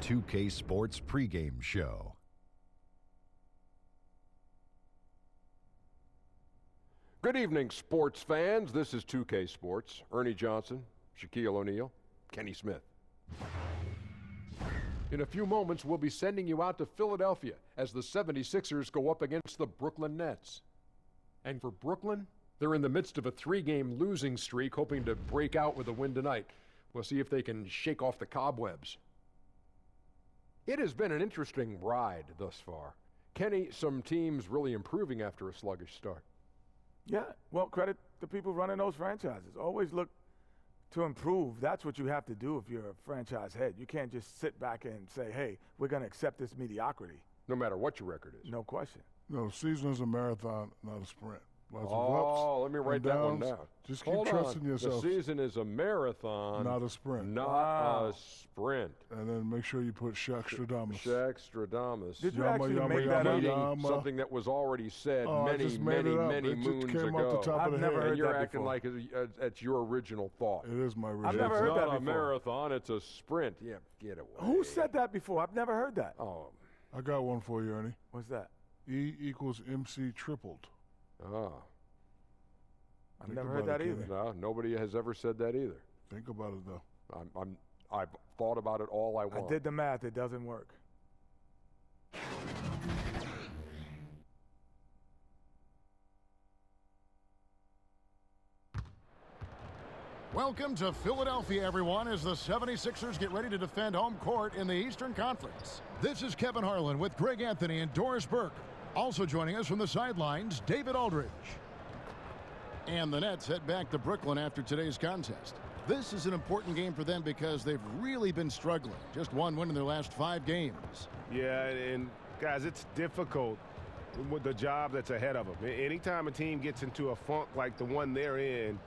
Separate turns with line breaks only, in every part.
2K Sports pregame show.
Good evening, sports fans. This is 2K Sports. Ernie Johnson, Shaquille O'Neal, Kenny Smith. In a few moments, we'll be sending you out to Philadelphia as the 76ers go up against the Brooklyn Nets. And for Brooklyn, they're in the midst of a 3-game losing streak, hoping to break out with a win tonight. We'll see if they can shake off the cobwebs. It has been an interesting ride thus far. Kenny, some teams really improving after a sluggish start.
Yeah, well, credit the people running those franchises. Always look to improve. That's what you have to do if you're a franchise head. You can't just sit back and say, hey, we're going to accept this mediocrity.
No matter what your record is.
No question.
No, the season is a marathon, not a sprint. Lots of ups,
let me write that one down.
Just keep trusting yourself.
The season is a marathon,
not a sprint.
Not a sprint.
And then make sure you put Shaq-Stradamus.
Shaq-Stradamus.
Did you actually make that up?
Something that was already said many moons
ago.
Off
the top
I've
of the
never
head.
heard
and you're
that
acting
before.
like it's your original thought.
It is my original
I've never heard that before.
It's not a marathon, it's a sprint. Yeah, get away.
Who said that before? I've never heard that.
Oh.
I got one for you, Ernie.
What's that?
E equals MC tripled.
Ah.
I've never heard that either.
No, nobody has ever said that either.
Think about it, though.
I've thought about it all I want.
I did the math. It doesn't work.
Welcome to Philadelphia, everyone, as the 76ers get ready to defend home court in the Eastern Conference. This is Kevin Harlan with Greg Anthony and Doris Burke. Also joining us from the sidelines, David Aldridge. And the Nets head back to Brooklyn after today's contest. This is an important game for them because they've really been struggling. Just one win in their last 5 games.
Yeah, and guys, it's difficult with the job that's ahead of them. Anytime a team gets into a funk like the one they're in,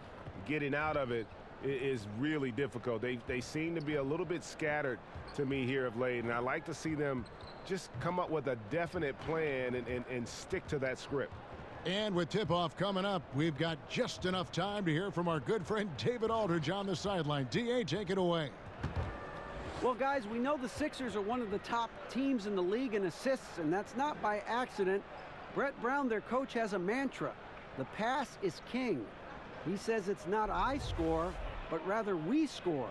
getting out of it is really difficult. They seem to be a little bit scattered to me here of late, and I like to see them just come up with a definite plan and stick to that script.
And with tip-off coming up, we've got just enough time to hear from our good friend David Aldridge on the sideline. D.A., take it away.
Well, guys, we know the Sixers are one of the top teams in the league in assists, and that's not by accident. Brett Brown, their coach, has a mantra. The pass is king. He says it's not I score, but rather we score.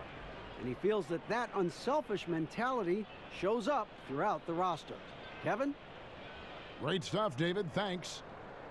And he feels that that unselfish mentality shows up throughout the roster. Kevin?
Great stuff, David. Thanks.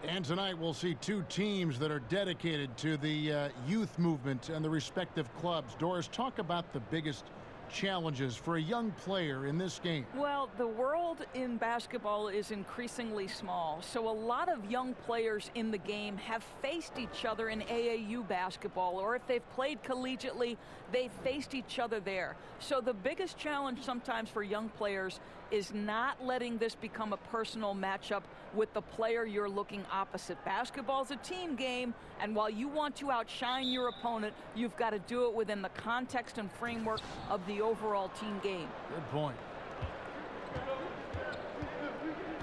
And tonight we'll see 2 teams that are dedicated to the youth movement and the respective clubs. Doris, talk about the biggest challenges for a young player in this game.
Well, the world in basketball is increasingly small, so a lot of young players in the game have faced each other in AAU basketball, or if they've played collegiately, they've faced each other there. So the biggest challenge sometimes for young players is not letting this become a personal matchup with the player you're looking opposite. Basketball's a team game, and while you want to outshine your opponent, you've got to do it within the context and framework of the overall team game.
Good point.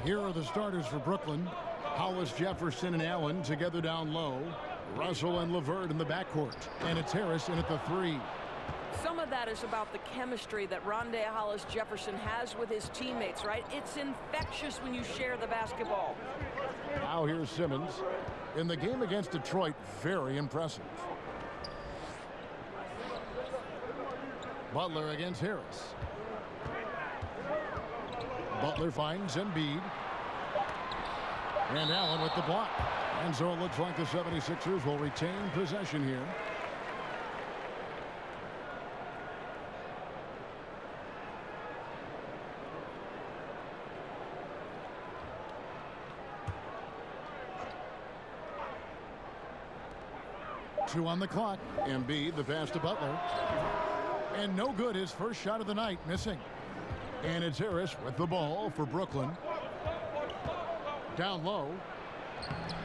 Here are the starters for Brooklyn. Hollis, Jefferson, and Allen together down low. Russell and LeVert in the backcourt. And it's Harris in at the 3.
Some of that is about the chemistry that Rondé Hollis Jefferson has with his teammates, right? It's infectious when you share the basketball.
Now here's Simmons. In the game against Detroit, very impressive. Butler against Harris. Butler finds Embiid. And Allen with the block. And so it looks like the 76ers will retain possession here. Two on the clock. Embiid, the pass to Butler. And no good, his first shot of the night, missing. And it's Harris with the ball for Brooklyn. Down low.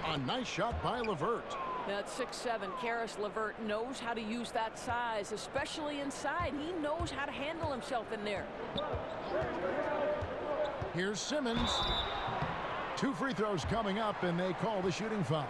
A nice shot by LeVert.
That's 6'7". Karis LeVert knows how to use that size, especially inside. He knows how to handle himself in there.
Here's Simmons. 2 free throws coming up, and they call the shooting foul.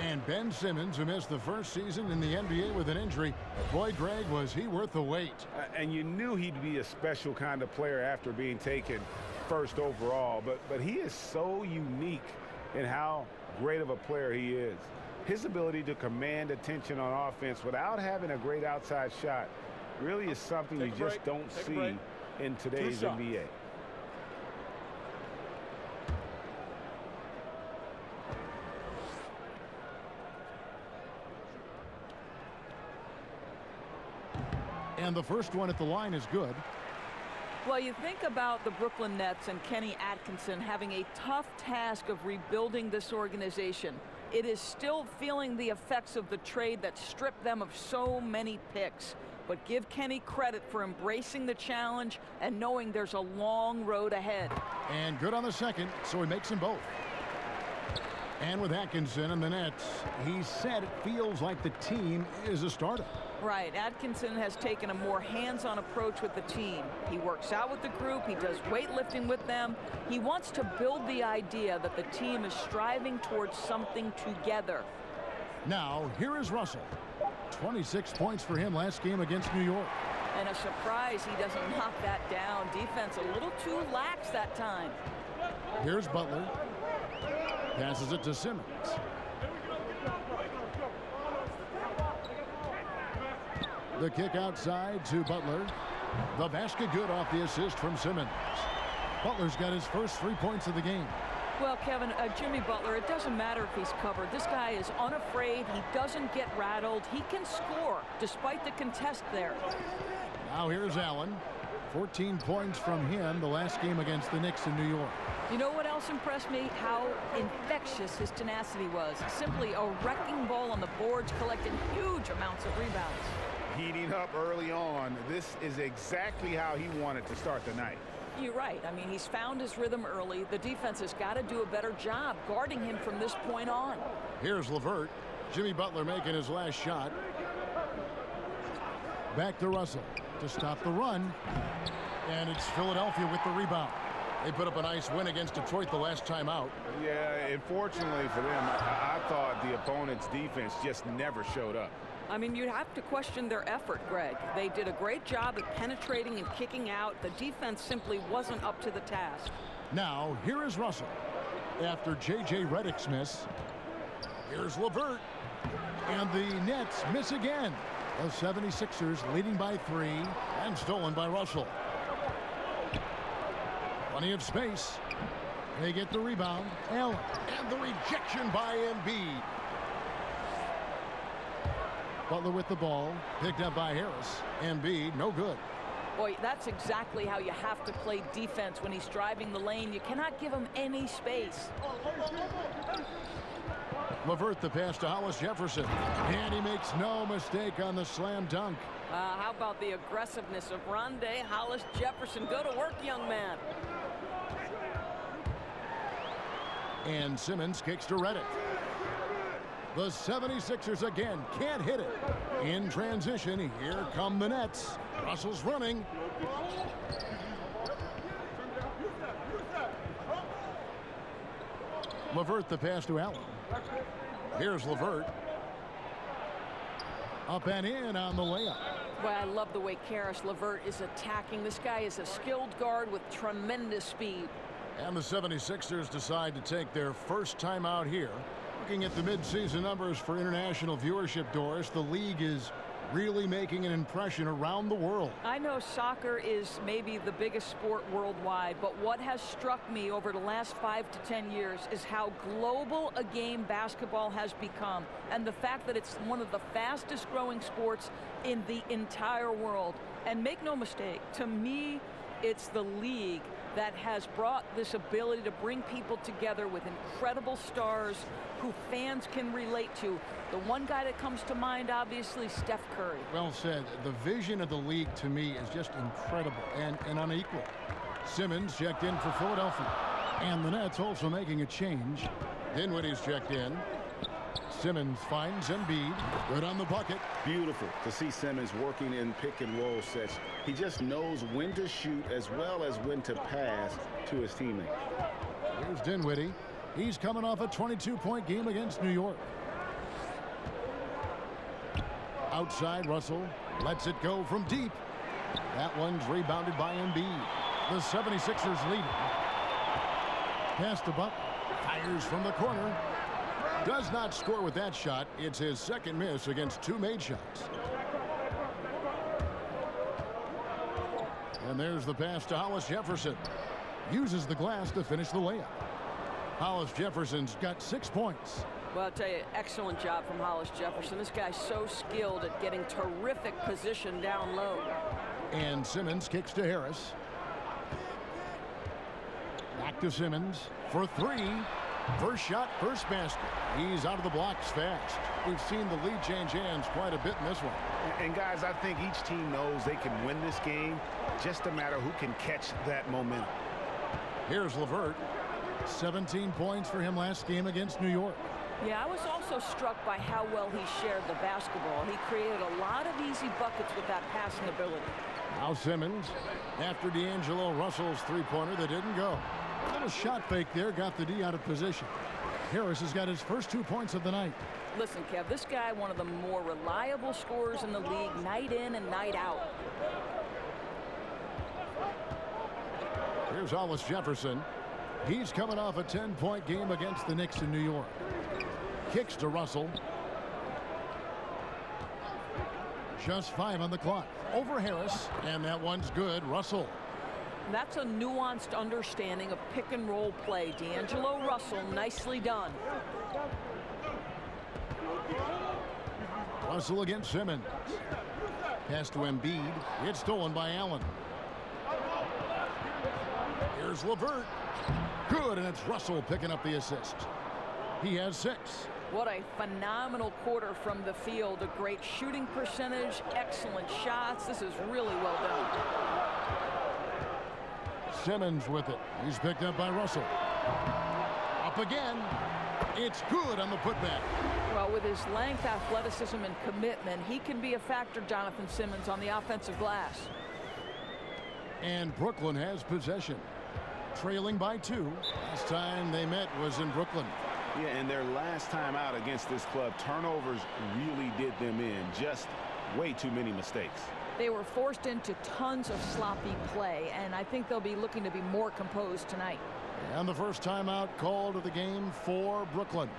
And Ben Simmons, who missed the first season in the NBA with an injury, boy, Greg, was he worth the wait.
And you knew he'd be a special kind of player after being taken first overall. But he is so unique in how great of a player he is. His ability to command attention on offense without having a great outside shot really is something you just don't see in today's NBA.
And the first one at the line is good.
Well, you think about the Brooklyn Nets and Kenny Atkinson having a tough task of rebuilding this organization. It is still feeling the effects of the trade that stripped them of so many picks. But give Kenny credit for embracing the challenge and knowing there's a long road ahead.
And good on the second, so he makes them both. And with Atkinson and the Nets, he said it feels like the team is a startup.
Right. Atkinson has taken a more hands-on approach with the team. He works out with the group. He does weightlifting with them. He wants to build the idea that the team is striving towards something together.
Now, here is Russell. 26 points for him last game against New York.
And a surprise he doesn't knock that down. Defense a little too lax that time.
Here's Butler. Passes it to Simmons. The kick outside to Butler. The basket good off the assist from Simmons. Butler's got his first 3 points of the game.
Well, Kevin, Jimmy Butler, it doesn't matter if he's covered. This guy is unafraid. He doesn't get rattled. He can score despite the contest there.
Now here's Allen. 14 points from him the last game against the Knicks in New York.
You know what else impressed me? How infectious his tenacity was. Simply a wrecking ball on the boards, collecting huge amounts of rebounds.
Heating up early on. This is exactly how he wanted to start the night.
You're right. I mean, he's found his rhythm early. The defense has got to do a better job guarding him from this point on.
Here's LeVert. Jimmy Butler making his last shot. Back to Russell to stop the run. And it's Philadelphia with the rebound. They put up a nice win against Detroit the last time out.
Yeah, unfortunately for them, I thought the opponent's defense just never showed up.
I mean, you'd have to question their effort, Greg. They did a great job at penetrating and kicking out. The defense simply wasn't up to the task.
Now, here is Russell. After J.J. Redick's miss, here's LeVert. And the Nets miss again. The 76ers leading by 3 and stolen by Russell. Plenty of space. They get the rebound. Allen. And the rejection by Embiid. Butler with the ball. Picked up by Harris. Embiid, no good.
Boy, that's exactly how you have to play defense when he's driving the lane. You cannot give him any space.
LeVert the pass to Hollis Jefferson. And he makes no mistake on the slam dunk.
How about the aggressiveness of Rondé Hollis Jefferson? Go to work, young man.
And Simmons kicks to Redick. The 76ers again can't hit it. In transition, here come the Nets. Russell's running. LeVert the pass to Allen. Here's LeVert. Up and in on the layup.
Well, I love the way Karis LeVert is attacking. This guy is a skilled guard with tremendous speed.
And the 76ers decide to take their first time out here. Looking at the midseason numbers for international viewership, Doris, the league is really making an impression around the world.
I know soccer is maybe the biggest sport worldwide, but what has struck me over the last 5 to 10 years is how global a game basketball has become, and the fact that it's one of the fastest growing sports in the entire world. And make no mistake, to me, it's the league that has brought this ability to bring people together with incredible stars who fans can relate to. The one guy that comes to mind, obviously, Steph Curry.
Well said. The vision of the league, to me, is just incredible and unequal. Simmons checked in for Philadelphia. And the Nets also making a change. Dinwiddie's checked in. Simmons finds Embiid. Good on the bucket.
Beautiful to see Simmons working in pick and roll sets. He just knows when to shoot as well as when to pass to his teammate.
Here's Dinwiddie. He's coming off a 22-point game against New York. Outside, Russell lets it go from deep. That one's rebounded by Embiid. The 76ers lead. Pass to Buck. Fires from the corner. Does not score with that shot. It's his second miss against 2 made shots. And there's the pass to Hollis Jefferson. Uses the glass to finish the layup. Hollis Jefferson's got 6 points.
Well, I'll tell you, excellent job from Hollis Jefferson. This guy's so skilled at getting terrific position down low.
And Simmons kicks to Harris. Back to Simmons for 3. First shot, first basket. He's out of the blocks fast. We've seen the lead change hands quite a bit in this one.
And guys, I think each team knows they can win this game. Just a matter who can catch that momentum.
Here's LeVert. 17 points for him last game against New York.
Yeah, I was also struck by how well he shared the basketball. He created a lot of easy buckets with that passing ability.
Now Simmons, after D'Angelo Russell's three-pointer that didn't go. A little shot fake there, got the D out of position. Harris has got his first 2 points of the night.
Listen, Kev, this guy, one of the more reliable scorers in the league, night in and night out.
Here's Hollis Jefferson. He's coming off a 10-point game against the Knicks in New York. Kicks to Russell. Just 5 on the clock. Over Harris, and that one's good. Russell.
That's a nuanced understanding of pick-and-roll play. D'Angelo Russell, nicely done.
Russell against Simmons. Pass to Embiid. It's stolen by Allen. Here's LeVert. Good, and it's Russell picking up the assist. He has 6.
What a phenomenal quarter from the field. A great shooting percentage, excellent shots. This is really well done.
Simmons with it. He's picked up by Russell. Up again. It's good on the putback.
Well, with his length, athleticism, and commitment, he can be a factor, Jonathan Simmons, on the offensive glass.
And Brooklyn has possession. Trailing by 2. Last time they met was in Brooklyn.
Yeah, and their last time out against this club, turnovers really did them in. Just way too many mistakes.
They were forced into tons of sloppy play, and I think they'll be looking to be more composed tonight.
And the first timeout called of the game for Brooklyn.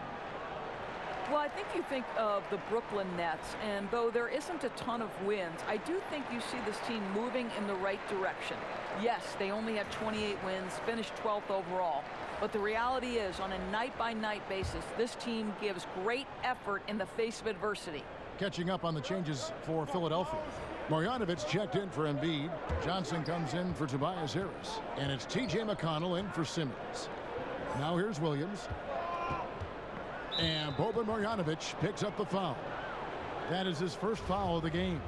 Well, I think you think of the Brooklyn Nets, and though there isn't a ton of wins, I do think you see this team moving in the right direction. Yes, they only had 28 wins, finished 12th overall. But the reality is, on a night-by-night basis, this team gives great effort in the face of adversity.
Catching up on the changes for Philadelphia. Marjanovic checked in for Embiid. Johnson comes in for Tobias Harris. And it's T.J. McConnell in for Simmons. Now here's Williams. And Boban Marjanovic picks up the foul. That is his first foul of the game.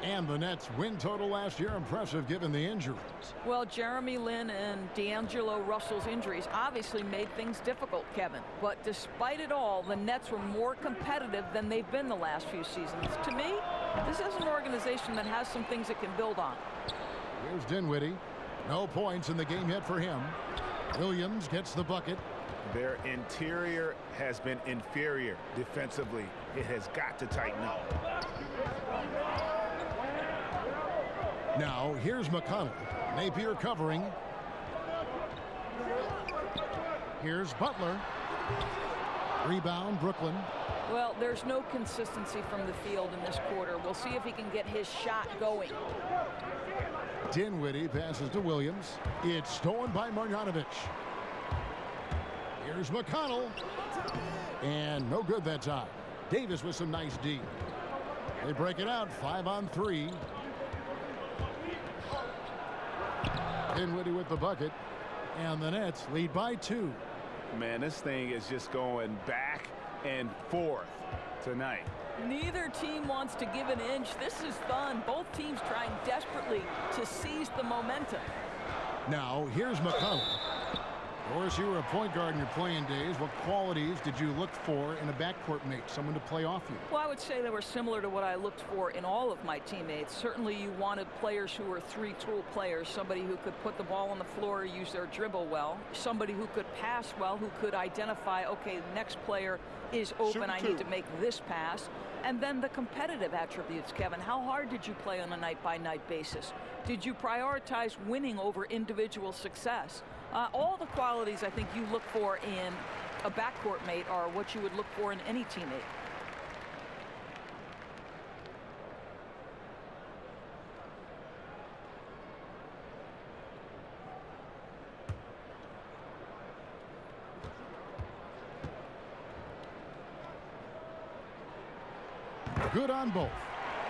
And the Nets win total last year impressive given the injuries.
Well, Jeremy Lin and D'Angelo Russell's injuries obviously made things difficult, Kevin. But despite it all, the Nets were more competitive than they've been the last few seasons. To me, this is an organization that has some things it can build on.
Here's Dinwiddie. No points in the game yet for him. Williams gets the bucket.
Their interior has been inferior defensively. It has got to tighten up.
Now, here's McConnell. Napier covering. Here's Butler. Rebound, Brooklyn.
Well, there's no consistency from the field in this quarter. We'll see if he can get his shot going.
Dinwiddie passes to Williams. It's stolen by Marjanovic. Here's McConnell. And no good that time. Davis with some nice D. They break it out, 5-on-3. Dinwiddie with the bucket. And the Nets lead by 2.
Man, this thing is just going back and forth tonight.
Neither team wants to give an inch. This is fun. Both teams trying desperately to seize the momentum.
Now, here's McConnell. Doris, you were a point guard in your playing days. What qualities did you look for in a backcourt mate, someone to play off you?
Well, I would say they were similar to what I looked for in all of my teammates. Certainly you wanted players who were three-tool players, somebody who could put the ball on the floor, use their dribble well, somebody who could pass well, who could identify, okay, the next player is open, I need to make this pass. And then the competitive attributes, Kevin. How hard did you play on a night-by-night basis? Did you prioritize winning over individual success? All the qualities I think you look for in a backcourt mate are what you would look for in any teammate.
Good on both.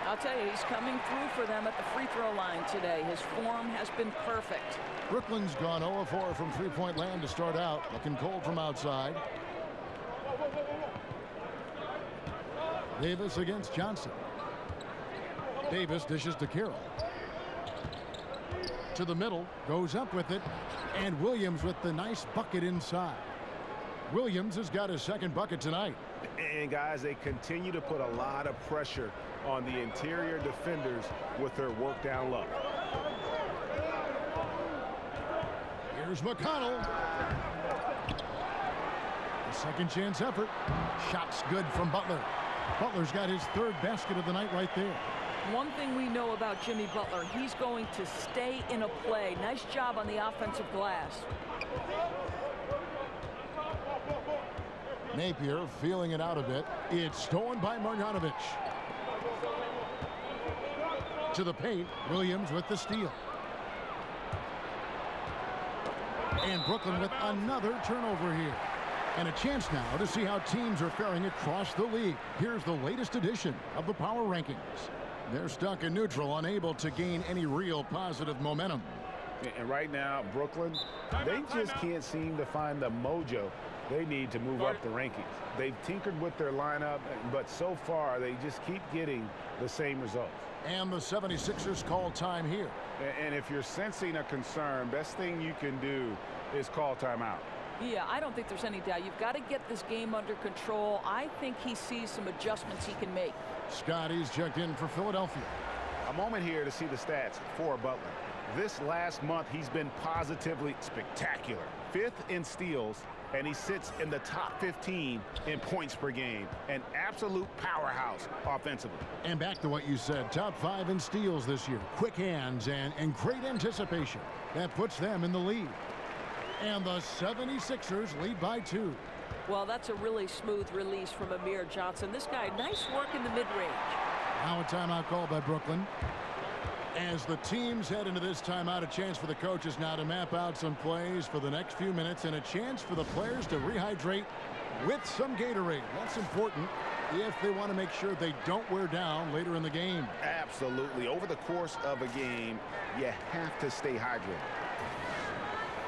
I'll tell you, he's coming through for them at the free throw line today. His form has been perfect.
Brooklyn's gone 0-4 from three-point land to start out. Looking cold from outside. Davis against Johnson. Davis dishes to Carroll. To the middle, goes up with it, and Williams with the nice bucket inside. Williams has got his second bucket tonight.
And guys, they continue to put a lot of pressure on the interior defenders with their work down low.
Here's McConnell. A second chance effort. Shots good from Butler. Butler's got his third basket of the night right there.
One thing we know about Jimmy Butler, he's going to stay in a play. Nice job on the offensive glass.
Napier feeling it out a bit. It's stolen by Marjanovic. To the paint, Williams with the steal. And Brooklyn with another turnover here. And a chance now to see how teams are faring across the league. Here's the latest edition of the Power Rankings. They're stuck in neutral, unable to gain any real positive momentum.
And right now, Brooklyn, they just can't seem to find the mojo they need to move up the rankings. They've tinkered with their lineup, but so far they just keep getting the same results.
And the 76ers call time here.
And if you're sensing a concern, best thing you can do is call timeout.
Yeah, I don't think there's any doubt. You've got to get this game under control. I think he sees some adjustments he can make.
Scotty's checked in for Philadelphia.
A moment here to see the stats for Butler. This last month, he's been positively spectacular. 5th in steals, and he sits in the top 15 in points per game. An absolute powerhouse offensively.
And back to what you said, top 5 in steals this year. Quick hands and great anticipation. That puts them in the lead. And the 76ers lead by 2.
Well, that's a really smooth release from Amir Johnson. This guy, nice work in the mid-range.
Now a timeout called by Brooklyn. As the teams head into this timeout, a chance for the coaches now to map out some plays for the next few minutes and a chance for the players to rehydrate with some Gatorade. That's important if they want to make sure they don't wear down later in the game.
Absolutely. Over the course of a game, you have to stay hydrated.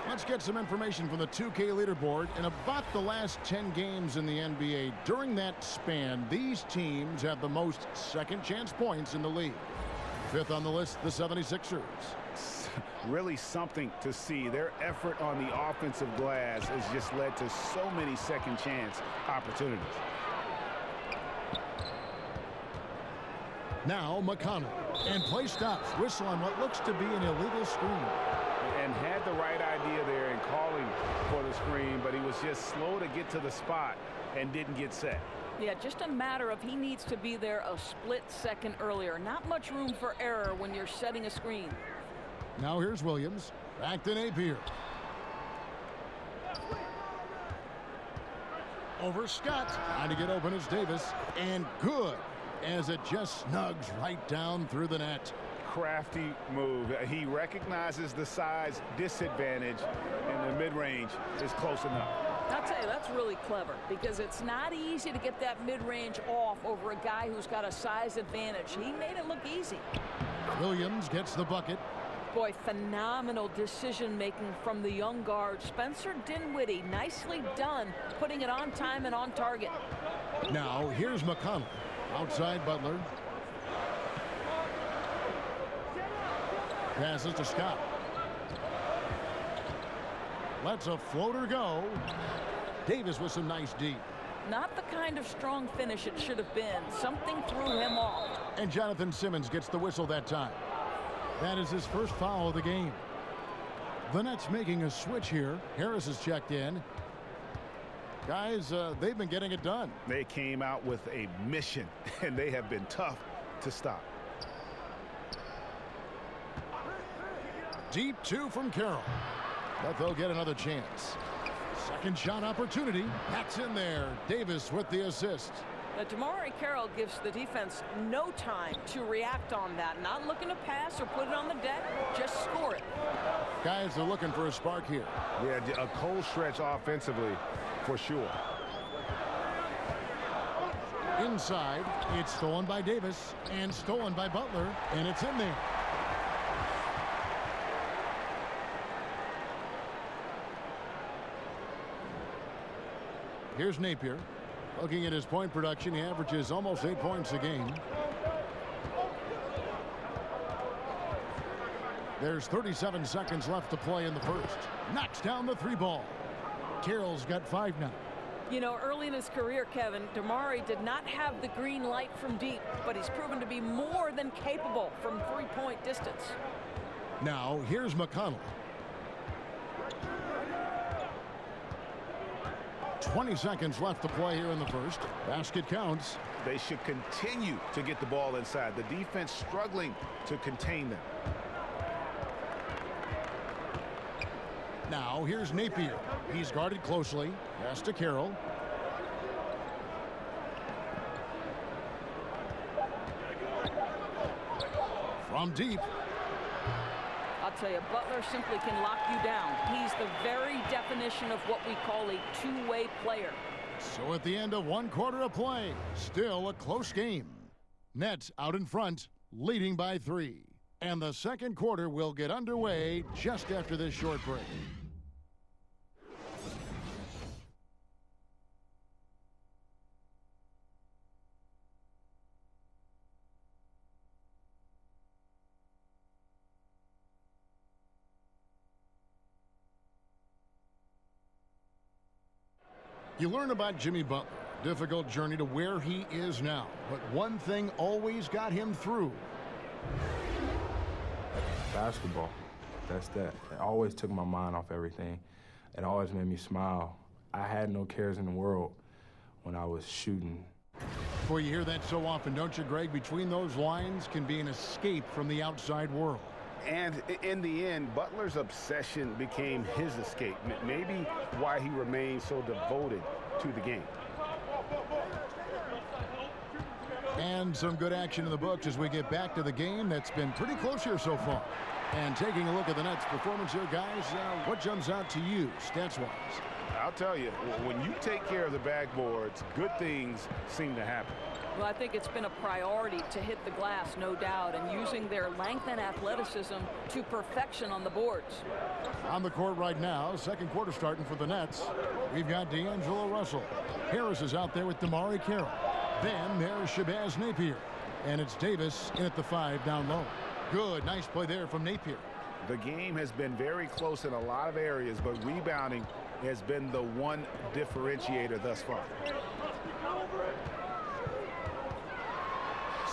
Let's get some information from the 2K leaderboard. In about the last 10 games in the NBA, during that span, these teams have the most second chance points in the league. 5th on the list, the 76ers.
Really something to see. Their effort on the offensive glass has just led to so many second chance opportunities.
Now McConnell. And play stops. Whistle on what looks to be an illegal screen.
And had the right idea there in calling for the screen, but he was just slow to get to the spot and didn't get set.
Yeah, just a matter of he needs to be there a split second earlier. Not much room for error when you're setting a screen.
Now here's Williams. Back to Napier. Over Scott. Trying to get open is Davis. And good as it just snugs right down through the net.
Crafty move. He recognizes the size disadvantage, and the mid-range is close enough.
I'll tell you, that's really clever because it's not easy to get that mid-range off over a guy who's got a size advantage. He made it look easy.
Williams gets the bucket.
Boy, phenomenal decision-making from the young guard, Spencer Dinwiddie. Nicely done, putting it on time and on target.
Now, here's McConnell. Outside Butler. Passes to Scott. Lets a floater go. Davis with some nice D.
Not the kind of strong finish it should have been. Something threw him off.
And Jonathan Simmons gets the whistle that time. That is his first foul of the game. The Nets making a switch here. Harris has checked in. Guys, they've been getting it done.
They came out with a mission, and they have been tough to stop.
Deep two from Carroll. But they'll get another chance. Second shot opportunity. That's in there. Davis with the assist.
DeMauri Carroll gives the defense no time to react on that. Not looking to pass or put it on the deck. Just score it.
Guys are looking for a spark here.
Yeah, a cold stretch offensively for sure.
Inside, it's stolen by Davis and stolen by Butler, and it's in there. Here's Napier. Looking at his point production, he averages almost 8 points a game. There's 37 seconds left to play in the first. Knocks down the three ball. Carroll's got 5 now.
You know, early in his career, Kevin, DeMauri did not have the green light from deep, but he's proven to be more than capable from three-point distance.
Now, here's McConnell. 20 seconds left to play here in the first. Basket counts.
They should continue to get the ball inside. The defense struggling to contain them.
Now here's Napier. He's guarded closely. Pass to Carroll. From deep.
I'll tell you, Butler simply can lock you down. He's the very definition of what we call a two-way player.
So at the end of 1 quarter of play, still a close game. Nets out in front, leading by 3. And the second quarter will get underway just after this short break. You learn about Jimmy Butler. Difficult journey to where he is now. But one thing always got him through.
Basketball. That's that. It always took my mind off everything. It always made me smile. I had no cares in the world when I was shooting.
Boy, you hear that so often, don't you, Greg? Between those lines can be an escape from the outside world.
And in the end, Butler's obsession became his escape. Maybe why he remained so devoted to the game.
And some good action in the books as we get back to the game that's been pretty close here so far. And taking a look at the Nets' performance here, guys, what jumps out to you stats-wise?
I'll tell you, when you take care of the backboards, good things seem to happen.
Well, I think it's been a priority to hit the glass, no doubt, and using their length and athleticism to perfection on the boards.
On the court right now, second quarter starting for the Nets. We've got D'Angelo Russell. Harris is out there with DeMauri Carroll. Then there's Shabazz Napier. And it's Davis in at the 5 down low. Good, nice play there from Napier.
The game has been very close in a lot of areas, but rebounding has been the one differentiator thus far.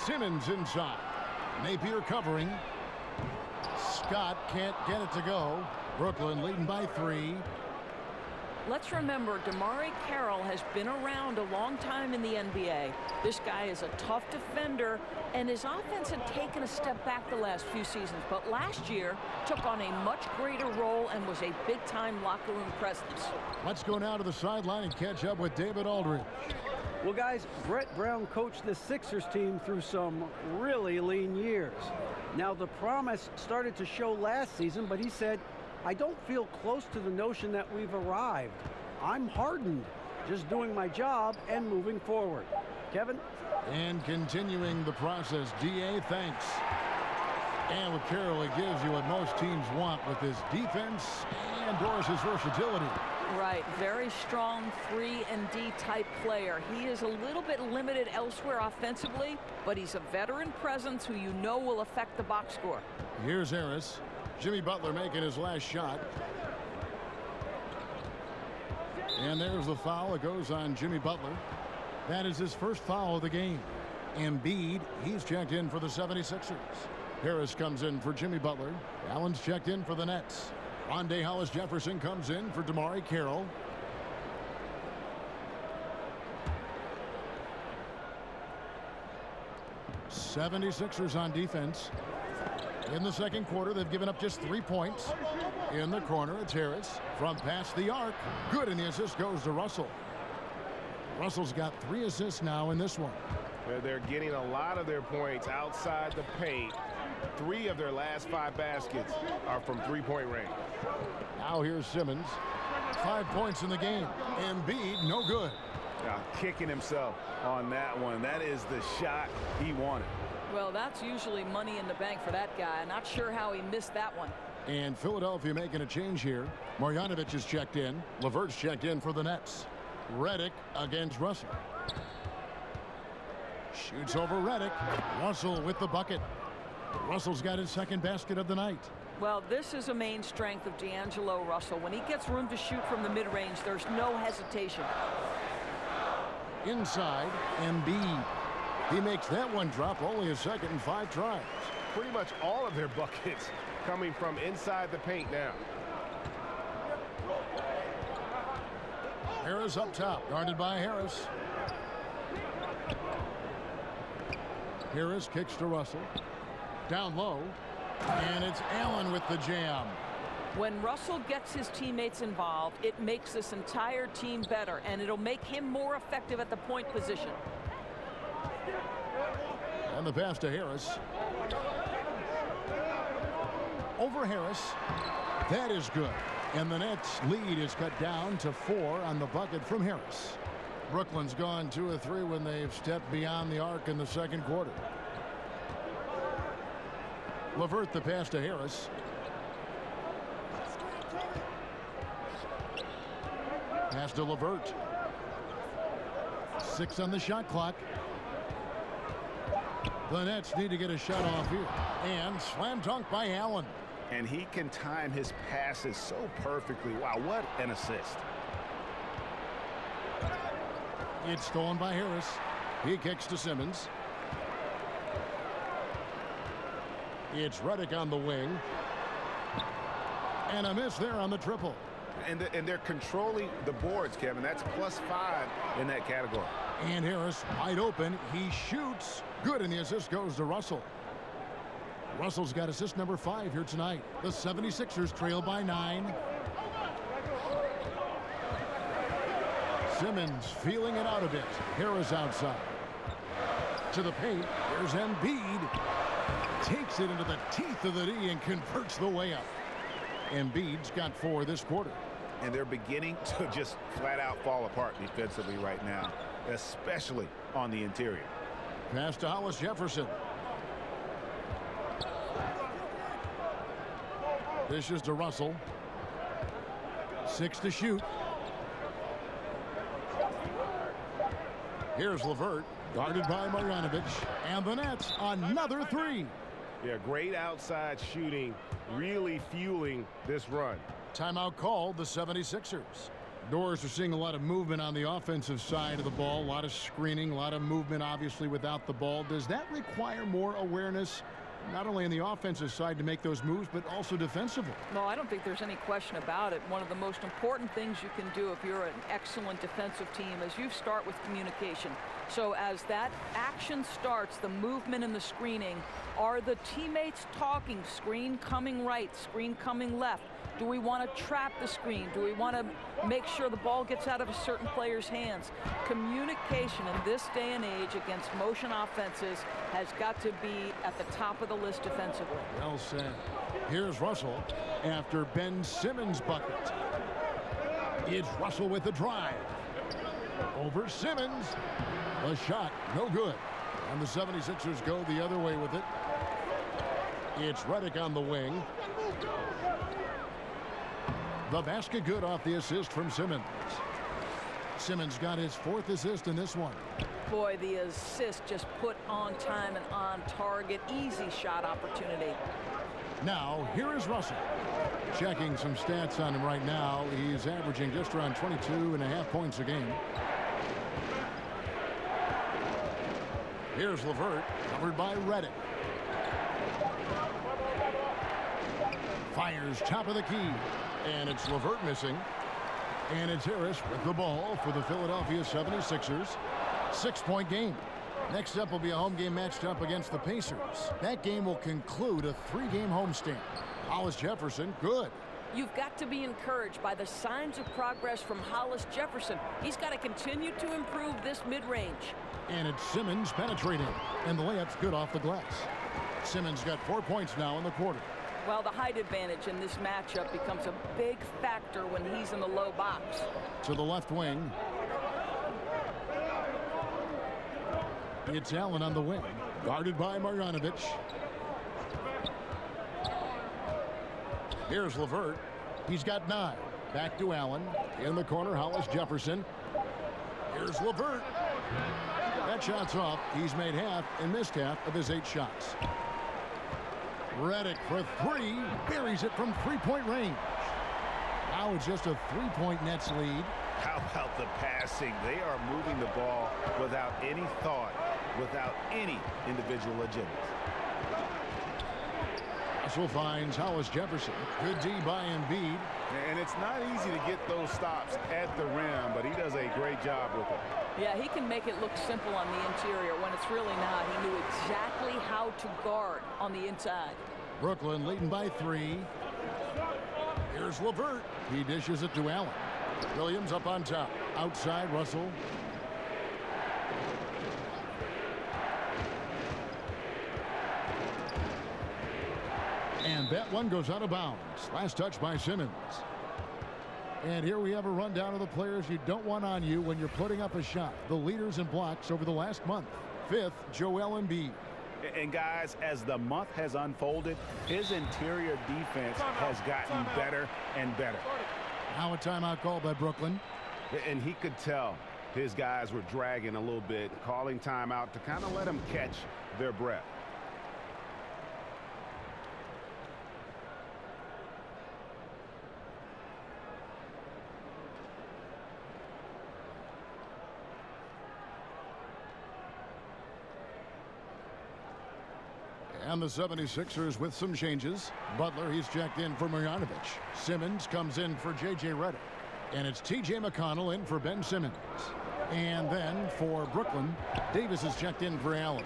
Simmons inside. Napier covering. Scott can't get it to go. Brooklyn leading by 3.
Let's remember, DeMauri Carroll has been around a long time in the NBA. This guy is a tough defender, and his offense had taken a step back the last few seasons, but last year took on a much greater role and was a big-time locker room presence.
Let's go now to the sideline and catch up with David Aldridge.
Well, guys, Brett Brown coached the Sixers team through some really lean years. Now, the promise started to show last season, but he said, I don't feel close to the notion that we've arrived. I'm hardened, just doing my job and moving forward. Kevin?
And continuing the process, D.A., thanks. And with Carroll, he gives you what most teams want with his defense and Doris's versatility.
Right, very strong 3-and-D type player. He is a little bit limited elsewhere offensively, but he's a veteran presence who you know will affect the box score.
Here's Harris. Jimmy Butler making his last shot. And there's the foul. It goes on Jimmy Butler. That is his first foul of the game. Embiid, he's checked in for the 76ers. Harris comes in for Jimmy Butler. Allen's checked in for the Nets. Rondé Hollis-Jefferson comes in for DeMarre Carroll. '76ers on defense. In the second quarter, they've given up just 3 points. In the corner, it's Harris. From past the arc. Good, and the assist goes to Russell. Russell's got 3 assists now in this one.
They're getting a lot of their points outside the paint. 3 of their last 5 baskets are from three-point range.
Now here's Simmons. 5 points in the game. Embiid, no good.
Kicking himself on that one. That is the shot he wanted.
Well, that's usually money in the bank for that guy. I'm not sure how he missed that one.
And Philadelphia making a change here. Marjanovic is checked in. LeVert's checked in for the Nets. Redick against Russell. Shoots over Redick. Russell with the bucket. Russell's got his second basket of the night.
Well, this is a main strength of D'Angelo Russell. When he gets room to shoot from the mid-range, there's no hesitation.
Inside, Embiid. He makes that one drop, only a second and 5 tries.
Pretty much all of their buckets coming from inside the paint now.
Harris up top, guarded by Harris. Harris kicks to Russell. Down low, and it's Allen with the jam.
When Russell gets his teammates involved, it makes this entire team better, and it'll make him more effective at the point position.
And the pass to Harris. Over Harris. That is good. And the Nets lead is cut down to 4 on the bucket from Harris. Brooklyn's gone 2 of 3 when they've stepped beyond the arc in the second quarter. LeVert the pass to Harris. Pass to LeVert. 6 on the shot clock. The Nets need to get a shot off here. And slam dunk by Allen.
And he can time his passes so perfectly. Wow, what an assist.
It's stolen by Harris. He kicks to Simmons. It's Redick on the wing. And a miss there on the triple.
And they're controlling the boards, Kevin. That's +5 in that category.
And Harris wide open. He shoots. Good, and the assist goes to Russell. Russell's got assist number 5 here tonight. The 76ers trail by 9. Simmons feeling it out a bit. Harris outside. To the paint. Here's Embiid. Takes it into the teeth of the D and converts the way up. Embiid's got 4 this quarter.
And they're beginning to just flat out fall apart defensively right now, especially on the interior.
Pass to Hollis-Jefferson. Dishes to Russell. 6 to shoot. Here's LeVert, guarded by Marjanovic. And the Nets, another 3.
Yeah, great outside shooting, really fueling this run.
Timeout called, the 76ers. Doors are seeing a lot of movement on the offensive side of the ball. A lot of screening, a lot of movement, obviously, without the ball. Does that require more awareness, not only on the offensive side to make those moves, but also defensively?
No, I don't think there's any question about it. One of the most important things you can do if you're an excellent defensive team is you start with communication. So as that action starts, the movement and the screening, are the teammates talking? Screen coming right, screen coming left. Do we want to trap the screen? Do we want to make sure the ball gets out of a certain player's hands? Communication in this day and age against motion offenses has got to be at the top of the list defensively.
Well said. Here's Russell after Ben Simmons' bucket. It's Russell with the drive. Over Simmons. The shot, no good. And the 76ers go the other way with it. It's Redick on the wing. The basket good off the assist from Simmons. Simmons got his 4th assist in this one.
Boy, the assist just put on time and on target. Easy shot opportunity.
Now, here is Russell. Checking some stats on him right now. He's averaging just around 22.5 points a game. Here's Levert, covered by Reddick. Fires top of the key. And it's Levert missing. And it's Harris with the ball for the Philadelphia 76ers. 6-point game. Next up will be a home game matched up against the Pacers. That game will conclude a 3-game homestand. Hollis Jefferson, good.
You've got to be encouraged by the signs of progress from Hollis Jefferson. He's got to continue to improve this mid-range.
And it's Simmons penetrating. And the layup's good off the glass. Simmons got 4 points now in the quarter.
Well, the height advantage in this matchup becomes a big factor when he's in the low box.
To the left wing. It's Allen on the wing. Guarded by Marjanovic. Here's Levert. He's got 9. Back to Allen. In the corner, Hollis Jefferson. Here's Levert. That shot's off. He's made half and missed half of his 8 shots. Reddick for 3. Buries it from 3-point range. Now it's just a 3-point Nets lead.
How about the passing? They are moving the ball without any thought, without any individual agendas.
Russell finds Hollis Jefferson. Good D by Embiid.
And it's not easy to get those stops at the rim, but he does a great job with it.
Yeah, he can make it look simple on the interior when it's really not. He knew exactly how to guard on the inside.
Brooklyn leading by 3. Here's Levert. He dishes it to Allen. Williams up on top. Outside, Russell. And that one goes out of bounds. Last touch by Simmons. And here we have a rundown of the players you don't want on you when you're putting up a shot. The leaders in blocks over the last month. 5th, Joel Embiid.
And guys, as the month has unfolded, his interior defense has gotten better and better.
Now a timeout called by Brooklyn.
And he could tell his guys were dragging a little bit, calling timeout to kind of let them catch their breath.
And the 76ers with some changes. Butler, he's checked in for Marjanovic. Simmons comes in for J.J. Redick. And it's T.J. McConnell in for Ben Simmons. And then for Brooklyn, Davis is checked in for Allen.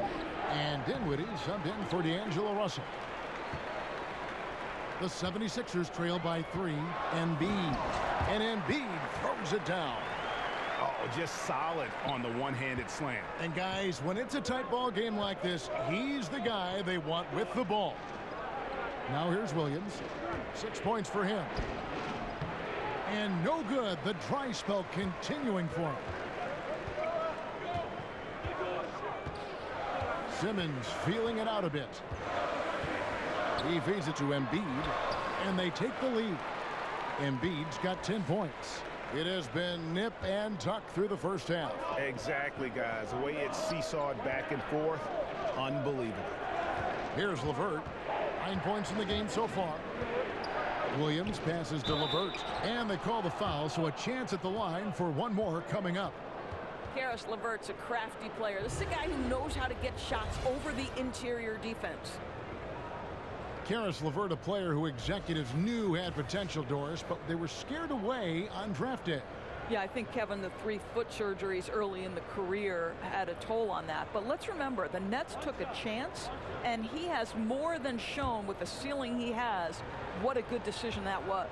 And Dinwiddie subbed in for D'Angelo Russell. The 76ers trail by 3. Embiid. And Embiid throws it down.
Oh, just solid on the one-handed slam.
And guys, when it's a tight ball game like this, he's the guy they want with the ball. Now here's Williams. 6 points for him. And no good. The dry spell continuing for him. Simmons feeling it out a bit. He feeds it to Embiid, and they take the lead. Embiid's got 10 points. It has been nip and tuck through the first half.
Exactly, guys. The way it's seesawed back and forth, unbelievable.
Here's Levert. 9 points in the game so far. Williams passes to Levert. And they call the foul, so a chance at the line for one more coming up.
Karis LeVert's a crafty player. This is a guy who knows how to get shots over the interior defense.
Karis LeVert, a player who executives knew had potential, Doris, but they were scared away on draft day.
Yeah, I think, Kevin, the 3 foot surgeries early in the career had a toll on that. But let's remember, the Nets took a chance, and he has more than shown with the ceiling he has what a good decision that was.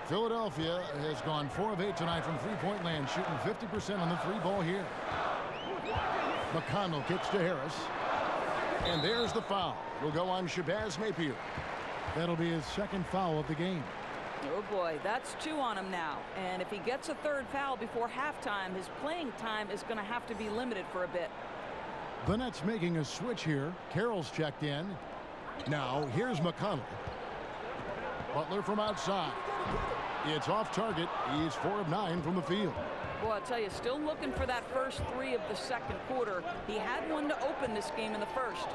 Philadelphia has gone 4 of 8 tonight from three-point land, shooting 50% on the 3-ball here. McConnell kicks to Harris. And there's the foul. Will go on Shabazz Napier. That'll be his 2nd foul of the game.
Oh, boy, that's 2 on him now. And if he gets a 3rd foul before halftime, his playing time is going to have to be limited for a bit.
The Nets making a switch here. Carroll's checked in. Now, here's McConnell. Butler from outside. It's off target. He's 4 of 9 from the field.
Well, I'll tell you, still looking for that first three of the second quarter. He had one to open this game in the first.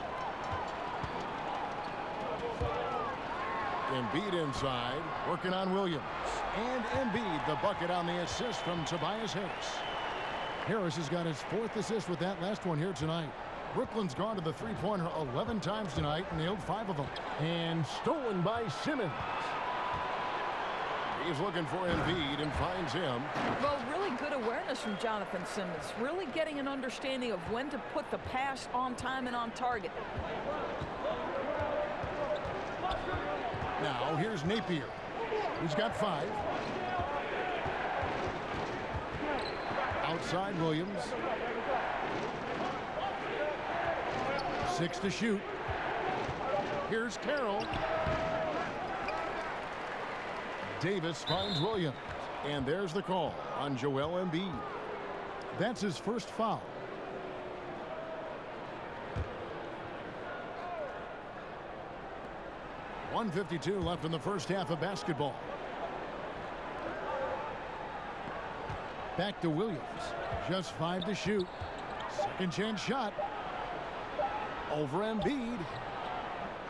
Embiid inside, working on Williams. And Embiid, the bucket on the assist from Tobias Harris. Harris has got his 4th assist with that last one here tonight. Brooklyn's gone to the three-pointer 11 times tonight and nailed 5 of them. And stolen by Simmons. He's looking for Embiid and finds him.
Well, really good awareness from Jonathan Simmons. Really getting an understanding of when to put the pass on time and on target.
Now, here's Napier. He's got 5. Outside Williams. 6 to shoot. Here's Carroll. Davis finds Williams. And there's the call on Joel Embiid. That's his first foul. .152 left in the first half of basketball. Back to Williams. Just 5 to shoot. Second chance shot. Over Embiid.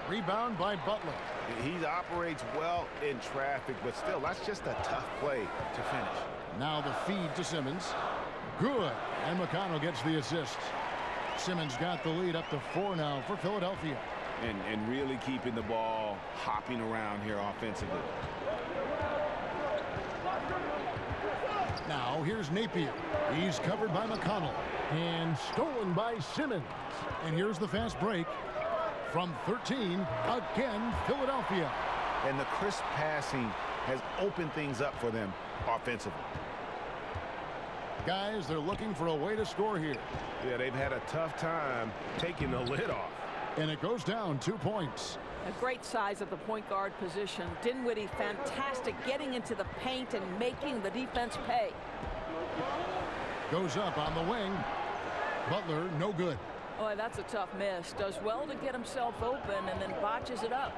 Rebound by Butler.
He operates well in traffic, but still, that's just a tough play to finish.
Now the feed to Simmons. Good. And McConnell gets the assist. Simmons got the lead up to 4 now for Philadelphia.
And really keeping the ball hopping around here offensively.
Now here's Napier. He's covered by McConnell. And stolen by Simmons. And here's the fast break. From 13, again, Philadelphia.
And the crisp passing has opened things up for them offensively.
Guys, they're looking for a way to score here.
Yeah, they've had a tough time taking the lid off.
And it goes down 2 points.
A great size at the point guard position. Dinwiddie, fantastic getting into the paint and making the defense pay.
Goes up on the wing. Butler, no good.
Boy, that's a tough miss. Does well to get himself open and then botches it up.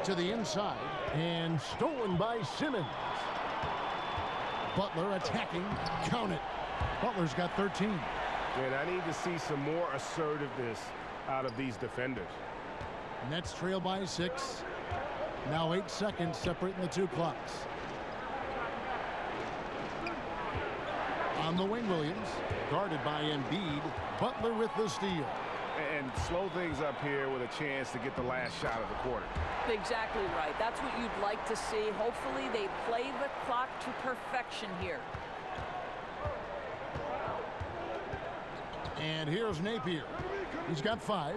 To the inside. And stolen by Simmons. Butler attacking. Count it. Butler's got 13.
And I need to see some more assertiveness out of these defenders.
Nets trail by 6. Now 8 seconds separating the 2 clocks. On the wing, Williams. Guarded by Embiid. Butler with the steal.
And slow things up here with a chance to get the last shot of the quarter.
Exactly right. That's what you'd like to see. Hopefully they play the clock to perfection here.
And here's Napier. He's got 5.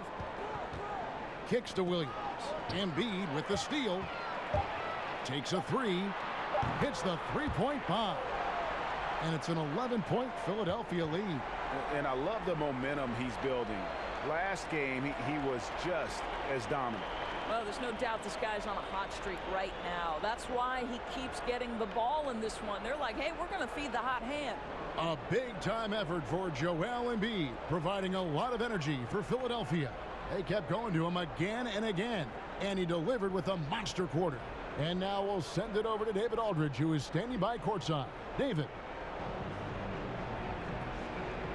Kicks to Williams. Embiid with the steal. Takes a 3. Hits the three-point bomb. And it's an 11-point Philadelphia lead.
And I love the momentum he's building. Last game, he was just as dominant.
Well, there's no doubt this guy's on a hot streak right now. That's why he keeps getting the ball in this one. They're like, hey, we're going to feed the hot hand.
A big-time effort for Joel Embiid, providing a lot of energy for Philadelphia. They kept going to him again and again, and he delivered with a monster quarter. And now we'll send it over to David Aldridge, who is standing by courtside. David.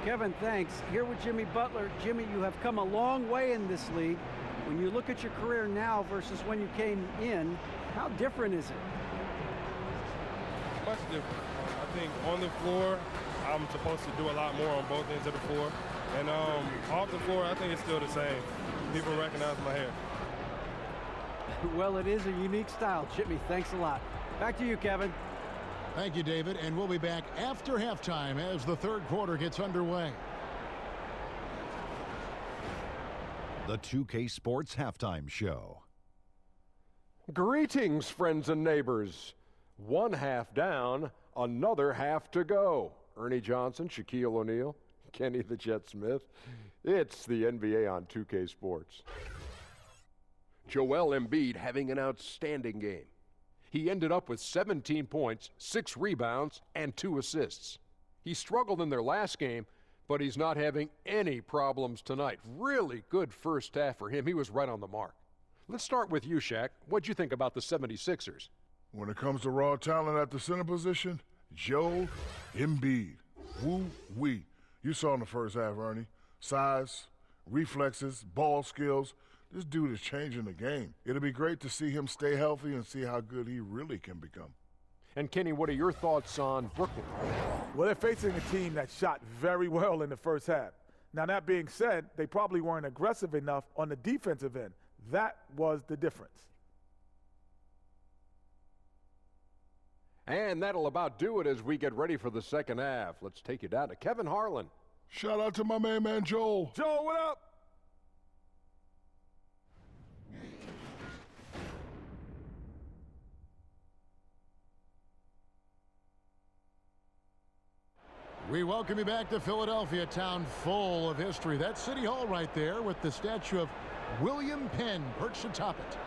Kevin, thanks. Here with Jimmy Butler. Jimmy, you have come a long way in this league. When you look at your career now versus when you came in, how different is it?
Much different. I think on the floor, I'm supposed to do a lot more on both ends of the floor. And off the floor, I think it's still the same. People recognize my hair.
Well, it is a unique style. Jimmy, thanks a lot. Back to you, Kevin.
Thank you, David. And we'll be back after halftime as the third quarter gets underway.
The 2K Sports Halftime Show.
Greetings, friends and neighbors. 1 half down, another half to go. Ernie Johnson, Shaquille O'Neal, Kenny the Jet Smith. It's the NBA on 2K Sports. Joel Embiid having an outstanding game. He ended up with 17 points, 6 rebounds, and 2 assists. He struggled in their last game, but he's not having any problems tonight. Really good first half for him. He was right on the mark. Let's start with you, Shaq. What'd you think about the 76ers?
When it comes to raw talent at the center position, Joel Embiid. Woo-wee. You saw in the first half, Ernie. Size, reflexes, ball skills. This dude is changing the game. It'll be great to see him stay healthy and see how good he really can become.
And Kenny, what are your thoughts on Brooklyn?
Well, they're facing a team that shot very well in the first half. Now, that being said, they probably weren't aggressive enough on the defensive end. That was the difference.
And that'll about do it as we get ready for the second half. Let's take you down to Kevin Harlan.
Shout out to my main man, Joel.
Joel, what up?
We welcome you back to Philadelphia, a town full of history. That's City Hall right there with the statue of William Penn perched atop it.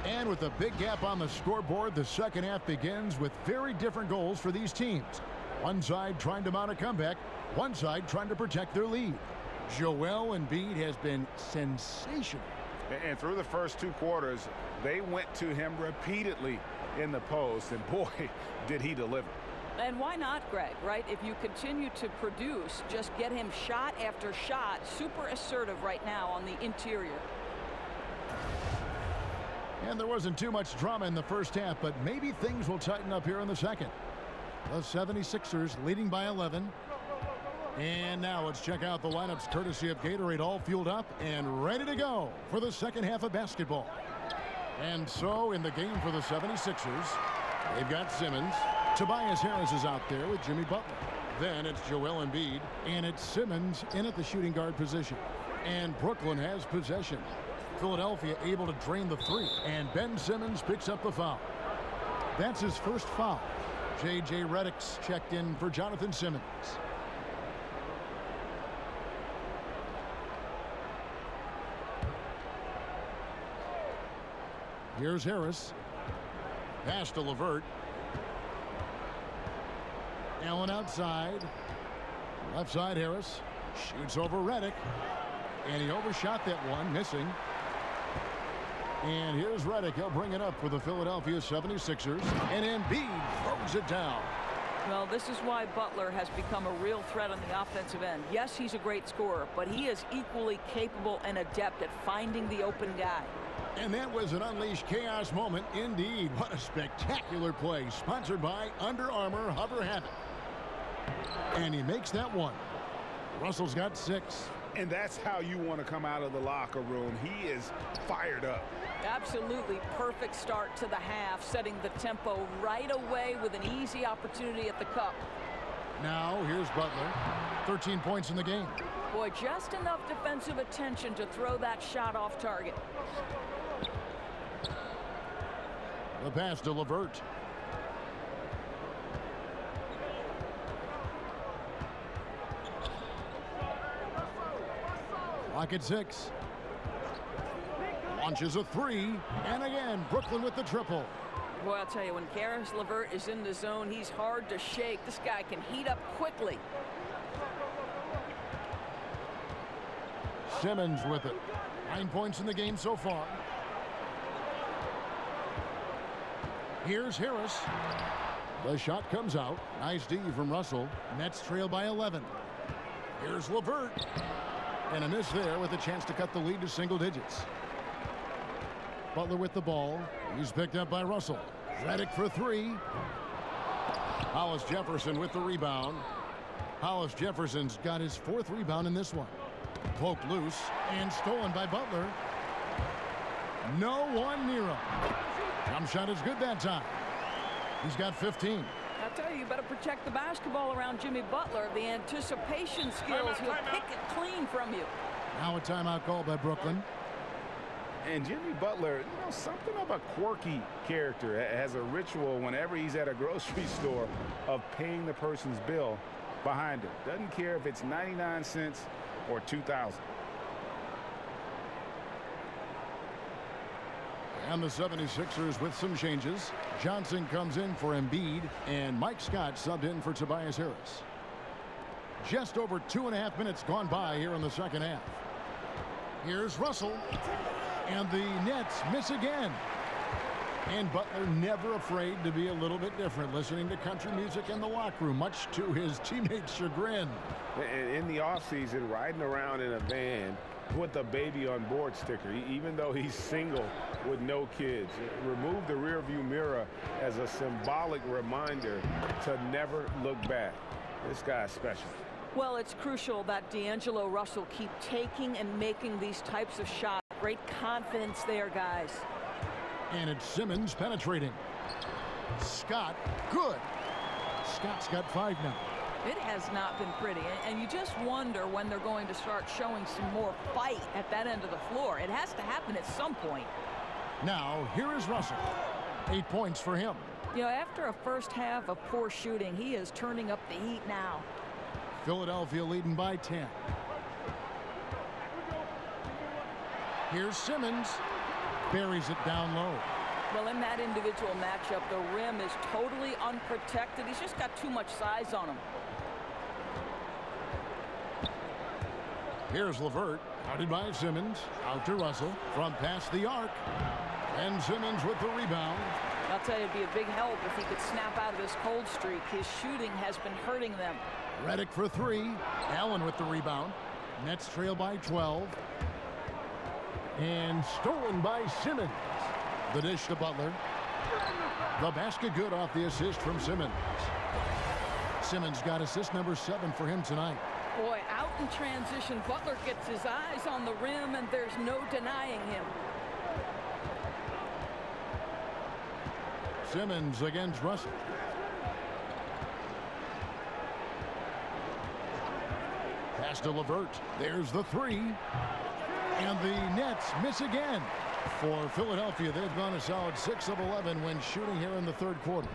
And with a big gap on the scoreboard, the second half begins with very different goals for these teams. One side trying to mount a comeback, one side trying to protect their lead. Joel Embiid has been sensational.
And through the first 2 quarters, they went to him repeatedly in the post, and boy, did he deliver.
And why not, Greg, right? If you continue to produce, just get him shot after shot. Super assertive right now on the interior.
And there wasn't too much drama in the first half, but maybe things will tighten up here in the second. The 76ers leading by 11. And now let's check out the lineups courtesy of Gatorade, all fueled up and ready to go for the second half of basketball. And so in the game for the 76ers, they've got Simmons. Tobias Harris is out there with Jimmy Butler. Then it's Joel Embiid, and it's Simmons in at the shooting guard position. And Brooklyn has possession. Philadelphia able to drain the 3, and Ben Simmons picks up the foul. That's his first foul. J.J. Redick's checked in for Jonathan Simmons. Here's Harris. Pass to LeVert. Allen outside. Left side, Harris. Shoots over Redick. And he overshot that one, missing. And here's Redick. He'll bring it up for the Philadelphia 76ers. And Embiid throws it down.
Well, this is why Butler has become a real threat on the offensive end. Yes, he's a great scorer, but he is equally capable and adept at finding the open guy.
And that was an unleashed chaos moment indeed. What a spectacular play. Sponsored by Under Armour Hover Habit. And he makes that one. Russell's got 6.
And that's how you want to come out of the locker room. He is fired up.
Absolutely perfect start to the half, setting the tempo right away with an easy opportunity at the cup.
Now here's Butler. 13 points in the game.
Boy, just enough defensive attention to throw that shot off target.
The pass to LeVert. Clock at 6. Launches a 3. And again, Brooklyn with the triple.
Boy, I'll tell you, when Karis LeVert is in the zone, he's hard to shake. This guy can heat up quickly.
Simmons with it. 9 points in the game so far. Here's Harris. The shot comes out. Nice D from Russell. Nets trail by 11. Here's LeVert. And a miss there with a chance to cut the lead to single digits. Butler with the ball. He's picked up by Russell. Redick for 3. Hollis Jefferson with the rebound. Hollis Jefferson's got his 4th rebound in this one. Poked loose and stolen by Butler. No one near him. Jump shot is good that time. He's got 15.
I'll tell you, you better protect the basketball around Jimmy Butler. The anticipation skills, he'll pick it clean from you.
Now a timeout called by Brooklyn.
And Jimmy Butler, you know, something of a quirky character. Has a ritual whenever he's at a grocery store of paying the person's bill behind him. Doesn't care if it's 99 cents or 2,000.
And the 76ers with some changes. Johnson comes in for Embiid, and Mike Scott subbed in for Tobias Harris. Just over 2.5 minutes gone by here in the second half. Here's Russell, and the Nets miss again. And Butler never afraid to be a little bit different, listening to country music in the locker room, much to his teammates' chagrin.
And in the offseason, riding around in a van with a baby on board sticker, even though he's single with no kids. Remove the rearview mirror as a symbolic reminder to never look back. This guy's special.
Well, it's crucial that D'Angelo Russell keep taking and making these types of shots. Great confidence there, guys.
And it's Simmons penetrating. Scott, good. Scott's got 5 now.
It has not been pretty, and you just wonder when they're going to start showing some more fight at that end of the floor. It has to happen at some point.
Now, here is Russell. 8 points for him.
You know, after a first half of poor shooting, he is turning up the heat now.
Philadelphia leading by 10. Here's Simmons. Buries it down low.
Well, in that individual matchup, the rim is totally unprotected. He's just got too much size on him.
Here's LeVert, guarded by Simmons. Out to Russell from past the arc. And Simmons with the rebound.
I'll tell you, it'd be a big help if he could snap out of this cold streak. His shooting has been hurting them.
Redick for 3. Allen with the rebound. Nets trail by 12. And stolen by Simmons. The dish to Butler. The basket good off the assist from Simmons. Simmons got assist number 7 for him tonight.
Boy, out in transition, Butler gets his eyes on the rim, and there's no denying him.
Simmons against Russell. Pass to LeVert. There's the 3. And the Nets miss again. For Philadelphia, they've gone a solid 6 of 11 when shooting here in the third quarter.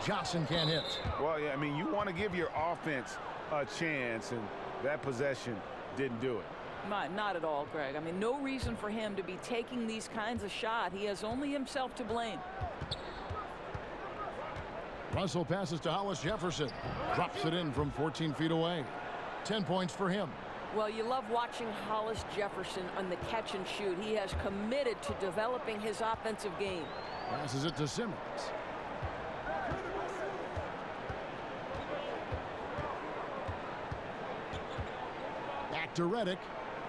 Johnson can't hit.
Well, yeah, I mean, you want to give your offense a chance, and that possession didn't do it.
Not at all, Greg. I mean, no reason for him to be taking these kinds of shots. He has only himself to blame.
Russell passes to Hollis Jefferson. Drops it in from 14 feet away. 10 points for him.
Well, you love watching Hollis Jefferson on the catch and shoot. He has committed to developing his offensive game.
Passes it to Simmons. Back to Redick.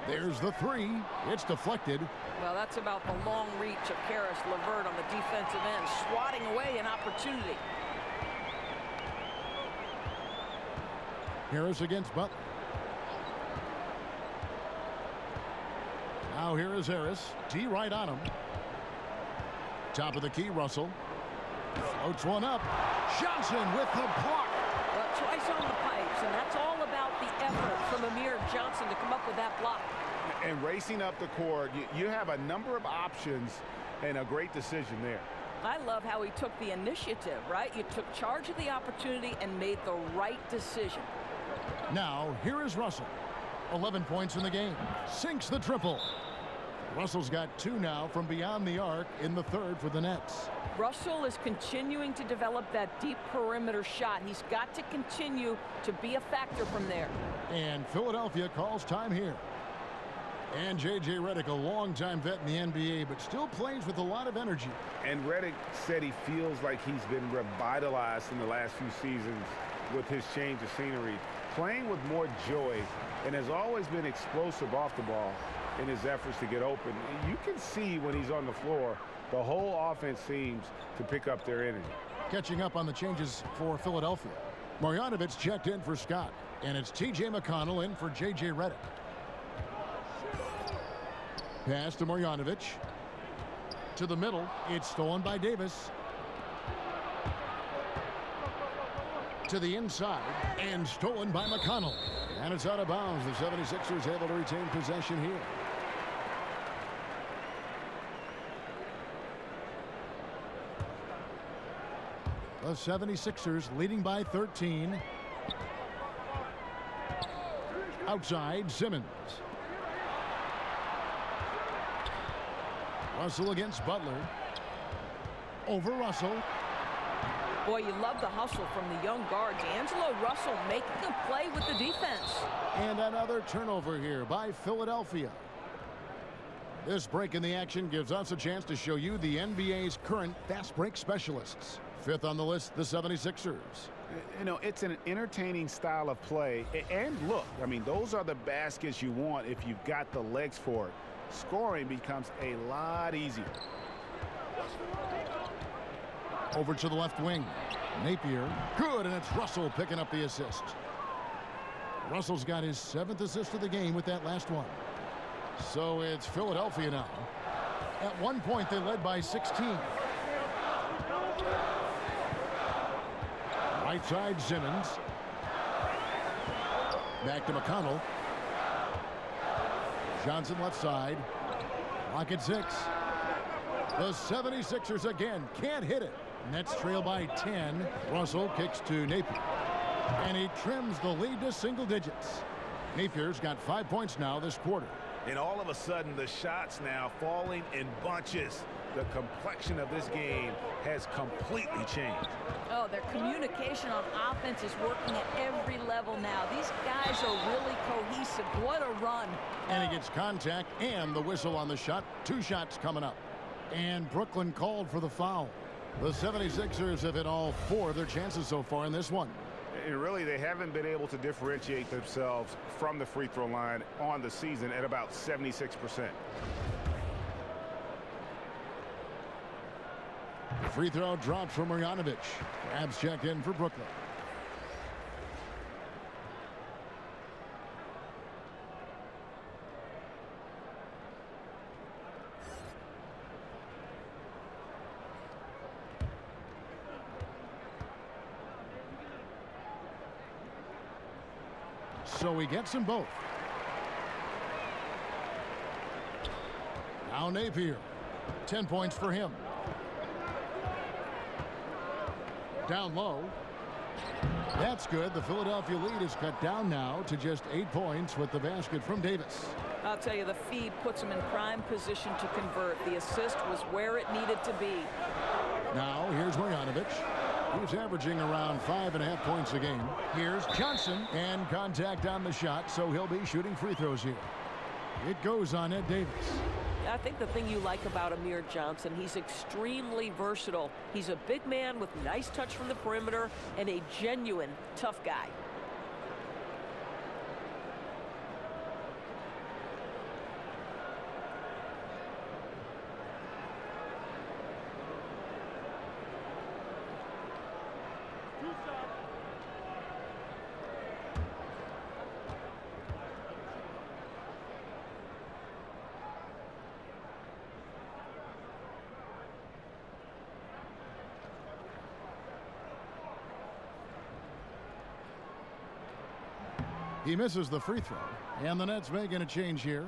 There's the 3. It's deflected.
Well, that's about the long reach of Karis LeVert on the defensive end, swatting away an opportunity.
Harris against Butler. Now here is Harris. D right on him. Top of the key, Russell. Floats one up. Johnson with the block.
Well, twice on the pipes, and that's all about the effort from Amir Johnson to come up with that block.
And racing up the court, you have a number of options and a great decision there.
I love how he took the initiative, right? You took charge of the opportunity and made the right decision.
Now, here is Russell. 11 points in the game. Sinks the triple. Russell's got 2 now from beyond the arc in the third for the Nets.
Russell is continuing to develop that deep perimeter shot. He's got to continue to be a factor from there.
And Philadelphia calls time here. And J.J. Redick, a longtime vet in the NBA, but still plays with a lot of energy.
And Redick said he feels like he's been revitalized in the last few seasons with his change of scenery, playing with more joy, and has always been explosive off the ball in his efforts to get open. You can see when he's on the floor, the whole offense seems to pick up their energy.
Catching up on the changes for Philadelphia. Marjanovic checked in for Scott, and it's T.J. McConnell in for J.J. Redick. Pass to Marjanovic. To the middle. It's stolen by Davis. To the inside. And stolen by McConnell. And it's out of bounds. The 76ers able to retain possession here. The 76ers leading by 13. Outside, Simmons. Russell against Butler. Over Russell.
Boy, you love the hustle from the young guard. D'Angelo Russell making a play with the defense.
And another turnover here by Philadelphia. This break in the action gives us a chance to show you the NBA's current fast break specialists. Fifth on the list, the 76ers.
You know, it's an entertaining style of play. And look, I mean, those are the baskets you want if you've got the legs for it. Scoring becomes a lot easier.
Over to the left wing. Napier. Good, and it's Russell picking up the assist. Russell's got his 7th assist of the game with that last one. So it's Philadelphia now. At one point, they led by 16. Right side, Simmons. Back to McConnell. Johnson left side. Clock at 6. The 76ers again can't hit it. Nets trail by 10. Russell kicks to Napier. And he trims the lead to single digits. Napier's got 5 points now this quarter.
And all of a sudden, the shots now falling in bunches. The complexion of this game has completely changed.
Oh, their communication on offense is working at every level now. These guys are really cohesive. What a run.
And he gets contact and the whistle on the shot. 2 shots coming up. And Brooklyn called for the foul. The 76ers have hit all 4 of their chances so far in this one.
And really, they haven't been able to differentiate themselves from the free throw line on the season at about 76%.
Free throw drops from Marjanovic. Abs check in for Brooklyn. So he gets them both. Now Napier. 10 points for him. Down low. That's good. The Philadelphia lead is cut down now to just 8 points with the basket from Davis.
I'll tell you, the feed puts him in prime position to convert. The assist was where it needed to be.
Now here's Marjanovic. He's averaging around 5.5 points a game. Here's Johnson, and contact on the shot, so he'll be shooting free throws here. It goes on Ed Davis.
I think the thing you like about Amir Johnson, he's extremely versatile. He's a big man with nice touch from the perimeter and a genuine tough guy.
He misses the free throw, and the Nets making a change here.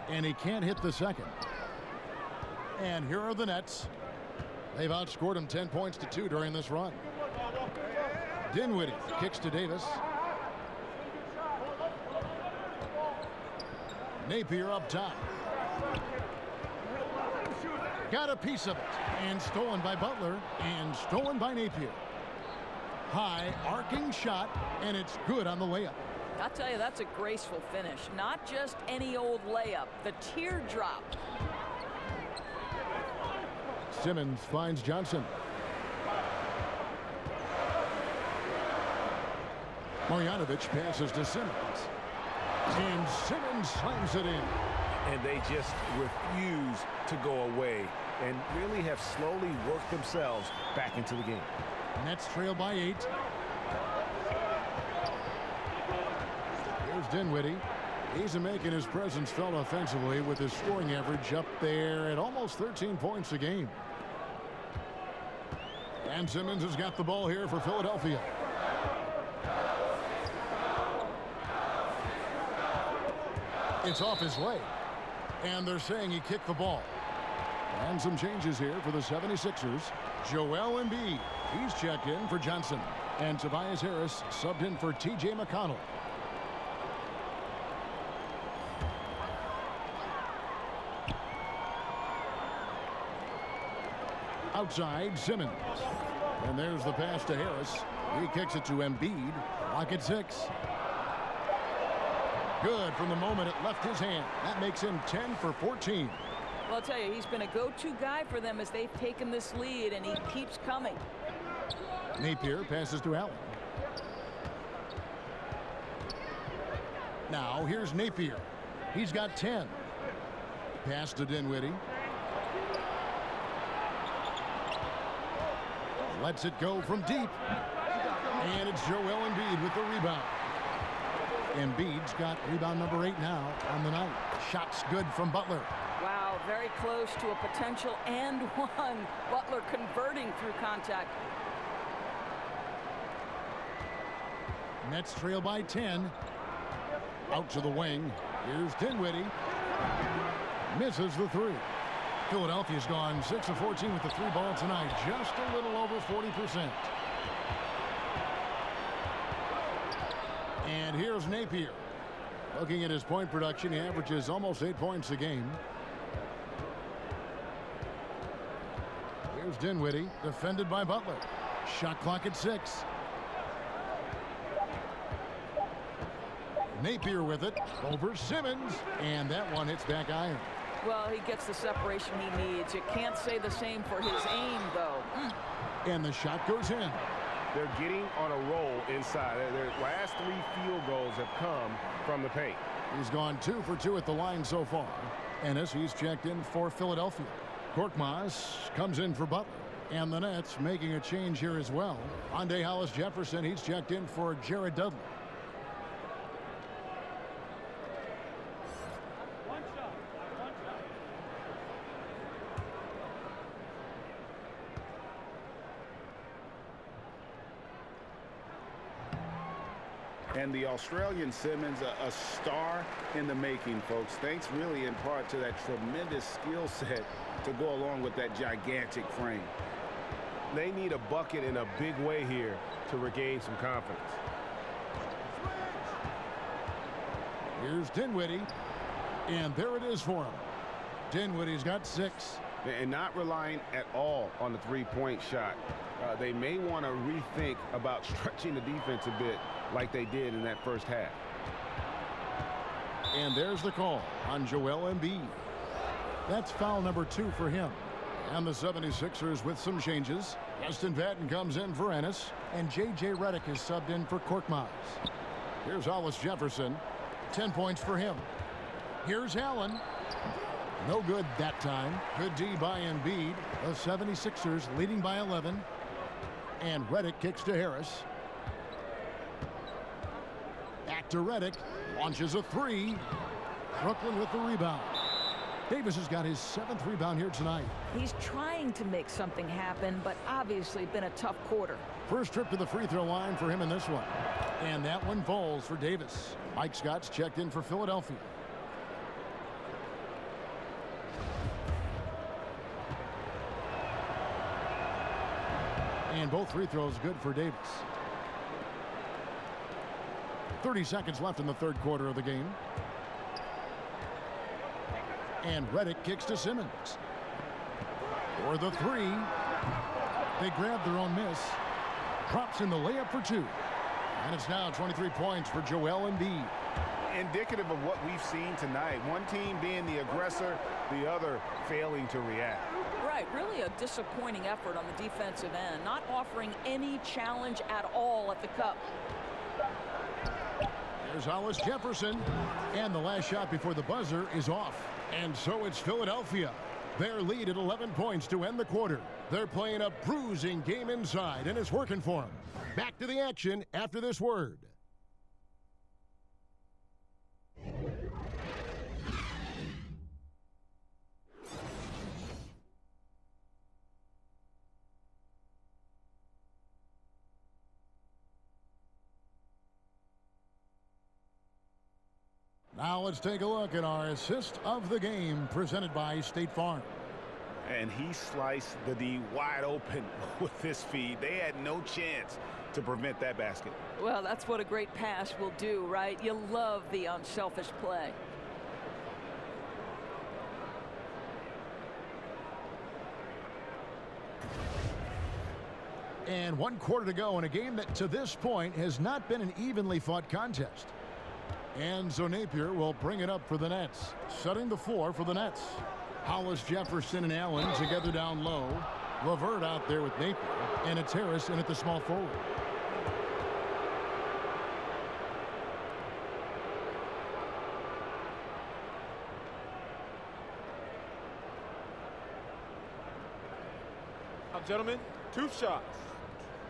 And he can't hit the second. And here are the Nets. They've outscored him 10 points to 2 during this run. Dinwiddie kicks to Davis. Napier up top. Got a piece of it. And stolen by Butler. And stolen by Napier. High arcing shot. And it's good on the layup.
I'll tell you, that's a graceful finish. Not just any old layup. The teardrop.
Simmons finds Johnson. Marjanovic passes to Simmons. And Simmons slams it in.
And they just refuse to go away and really have slowly worked themselves back into the game.
Nets trail by 8. Here's Dinwiddie. He's making his presence felt offensively with his scoring average up there at almost 13 points a game. And Simmons has got the ball here for Philadelphia. It's off his leg. And they're saying he kicked the ball. And some changes here for the 76ers. Joel Embiid. He's checked in for Johnson. And Tobias Harris subbed in for T.J. McConnell. Outside, Simmons. And there's the pass to Harris. He kicks it to Embiid. Lock at 6. Good from the moment it left his hand. That makes him 10 for 14.
Well, I'll tell you, he's been a go-to guy for them as they've taken this lead, and he keeps coming.
Napier passes to Allen. Now here's Napier. He's got 10. Pass to Dinwiddie. Lets it go from deep. And it's Joel Embiid with the rebound. Embiid's got rebound number 8 now on the night. Shot's good from Butler.
Wow, very close to a potential and one. Butler converting through contact.
Nets trail by 10. Out to the wing. Here's Dinwiddie. Misses the 3. Philadelphia's gone 6 of 14 with the 3 ball tonight. Just a little over 40%. And here's Napier. Looking at his point production, he averages almost 8 points a game. Here's Dinwiddie, defended by Butler. Shot clock at 6. Napier with it over Simmons, and that one hits back iron.
Well, he gets the separation he needs. You can't say the same for his aim, though.
And the shot goes in.
They're getting on a roll inside. Their last 3 field goals have come from the paint.
He's gone 2 for 2 at the line so far. Ennis, he's checked in for Philadelphia. Korkmaz comes in for Butler. And the Nets making a change here as well. Andre Hollis-Jefferson, he's checked in for Jared Dudley.
And the Australian Simmons, a star in the making, folks. Thanks really in part to that tremendous skill set to go along with that gigantic frame.
They need a bucket in a big way here to regain some confidence.
Here's Dinwiddie. And there it is for him. Dinwiddie's got 6.
And not relying at all on the three-point shot. They may want to rethink about stretching the defense a bit like they did in that first half.
And there's the call on Joel Embiid. That's foul number 2 for him. And the 76ers with some changes. Weston Patton comes in for Ennis. And J.J. Redick is subbed in for Korkmaz. Here's Hollis-Jefferson. 10 points for him. Here's Allen. No good that time. Good D by Embiid. The 76ers leading by 11. And Redick kicks to Harris. Back to Redick. Launches a 3. Brooklyn with the rebound. Davis has got his 7th rebound here tonight.
He's trying to make something happen, but obviously been a tough quarter.
First trip to the free throw line for him in this one. And that one falls for Davis. Mike Scott's checked in for Philadelphia. And both free throws good for Davis. 30 seconds left in the third quarter of the game. And Redick kicks to Simmons. For the 3. They grab their own miss. Drops in the layup for 2. And it's now 23 points for Joel Embiid.
Indicative of what we've seen tonight. One team being the aggressor, the other failing to react.
Right, really a disappointing effort on the defensive end. Not offering any challenge at all at the cup.
There's Hollis-Jefferson. And the last shot before the buzzer is off. And so it's Philadelphia. Their lead at 11 points to end the quarter. They're playing a bruising game inside, and it's working for them. Back to the action after this word. Now let's take a look at our assist of the game presented by State Farm.
And he sliced the D wide open with his feed. They had no chance to prevent that basket.
Well, that's what a great pass will do, right? You love the unselfish play.
And 1 quarter to go in a game that to this point has not been an evenly fought contest. And so Napier will bring it up for the Nets, setting the floor for the Nets. Hollis, Jefferson, and Allen together down low. LeVert out there with Napier, and it's Harris in at the small forward.
Now, gentlemen, 2 shots.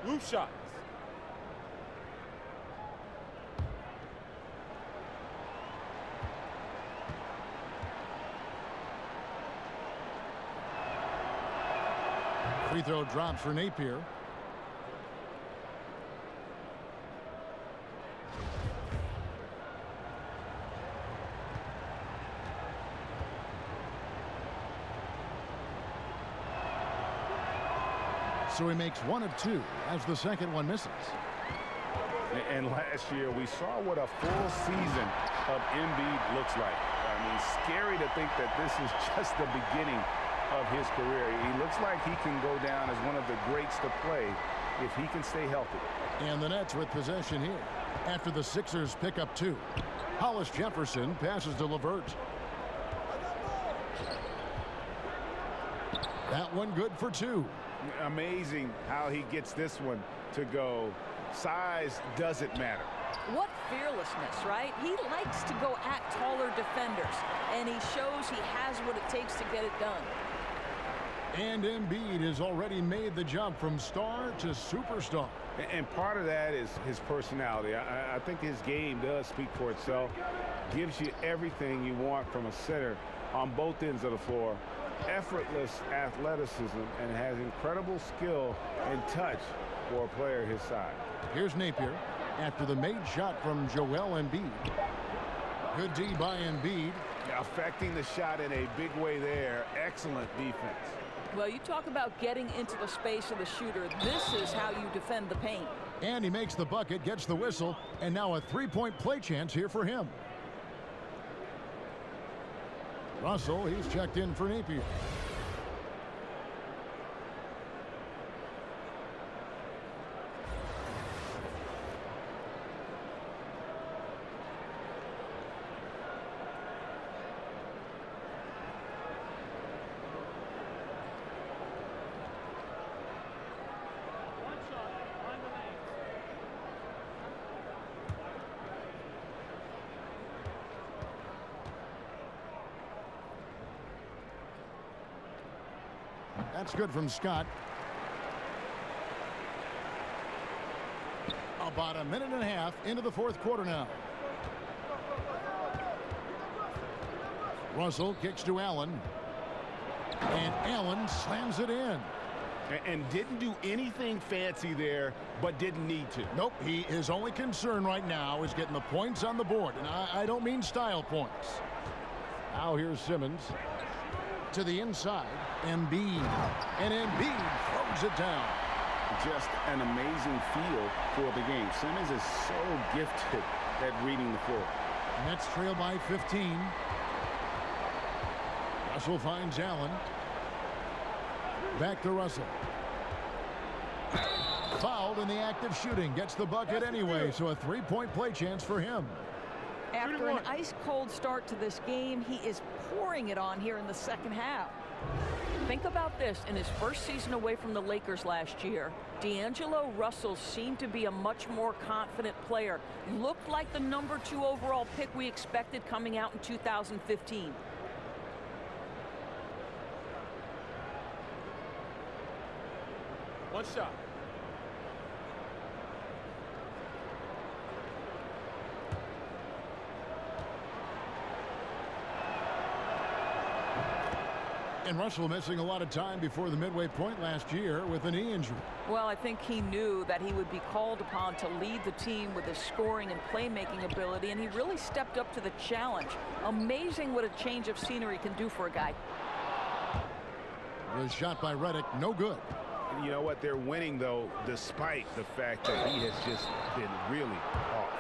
Loose shots.
Free throw drops for Napier. So he makes 1 of 2 as the second one misses.
And last year we saw what a full season of Embiid looks like. I mean, scary to think that this is just the beginning of his career. He looks like he can go down as one of the greats to play if he can stay healthy.
And the Nets with possession here after the Sixers pick up 2. Hollis Jefferson passes to LeVert. That one good for 2.
Amazing how he gets this one to go. Size doesn't matter.
What fearlessness, right? He likes to go at taller defenders, and he shows he has what it takes to get it done.
And Embiid has already made the jump from star to superstar.
And part of that is his personality. I think his game does speak for itself. Gives you everything you want from a center on both ends of the floor. Effortless athleticism and has incredible skill and touch for a player his size.
Here's Napier after the made shot from Joel Embiid. Good D by Embiid.
Affecting the shot in a big way there. Excellent defense.
Well, you talk about getting into the space of the shooter. This is how you defend the paint.
And he makes the bucket, gets the whistle, and now a 3-point play chance here for him. Russell, he's checked in for Napier. That's good from Scott. About a minute and a half into the 4th quarter now. Russell kicks to Allen. And Allen slams it in.
And didn't do anything fancy there, but didn't need to.
Nope, his only concern right now is getting the points on the board. And I don't mean style points. Now here's Simmons. To the inside, Embiid, and Embiid throws it down.
Just an amazing feel for the game. Simmons is so gifted at reading the floor.
Nets trail by 15. Russell finds Allen. Back to Russell. Fouled in the act of shooting. Gets the bucket anyway, so a 3-point play chance for him.
After an ice-cold start to this game, he is pouring it on here in the second half. Think about this. In his first season away from the Lakers last year, D'Angelo Russell seemed to be a much more confident player. Looked like the number 2 overall pick we expected coming out in 2015.
One shot.
And Russell missing a lot of time before the midway point last year with a knee injury.
Well, I think he knew that he would be called upon to lead the team with his scoring and playmaking ability, and he really stepped up to the challenge. Amazing what a change of scenery can do for a guy.
The shot by Redick, no good.
And you know what? They're winning, though, despite the fact that he has just been really off.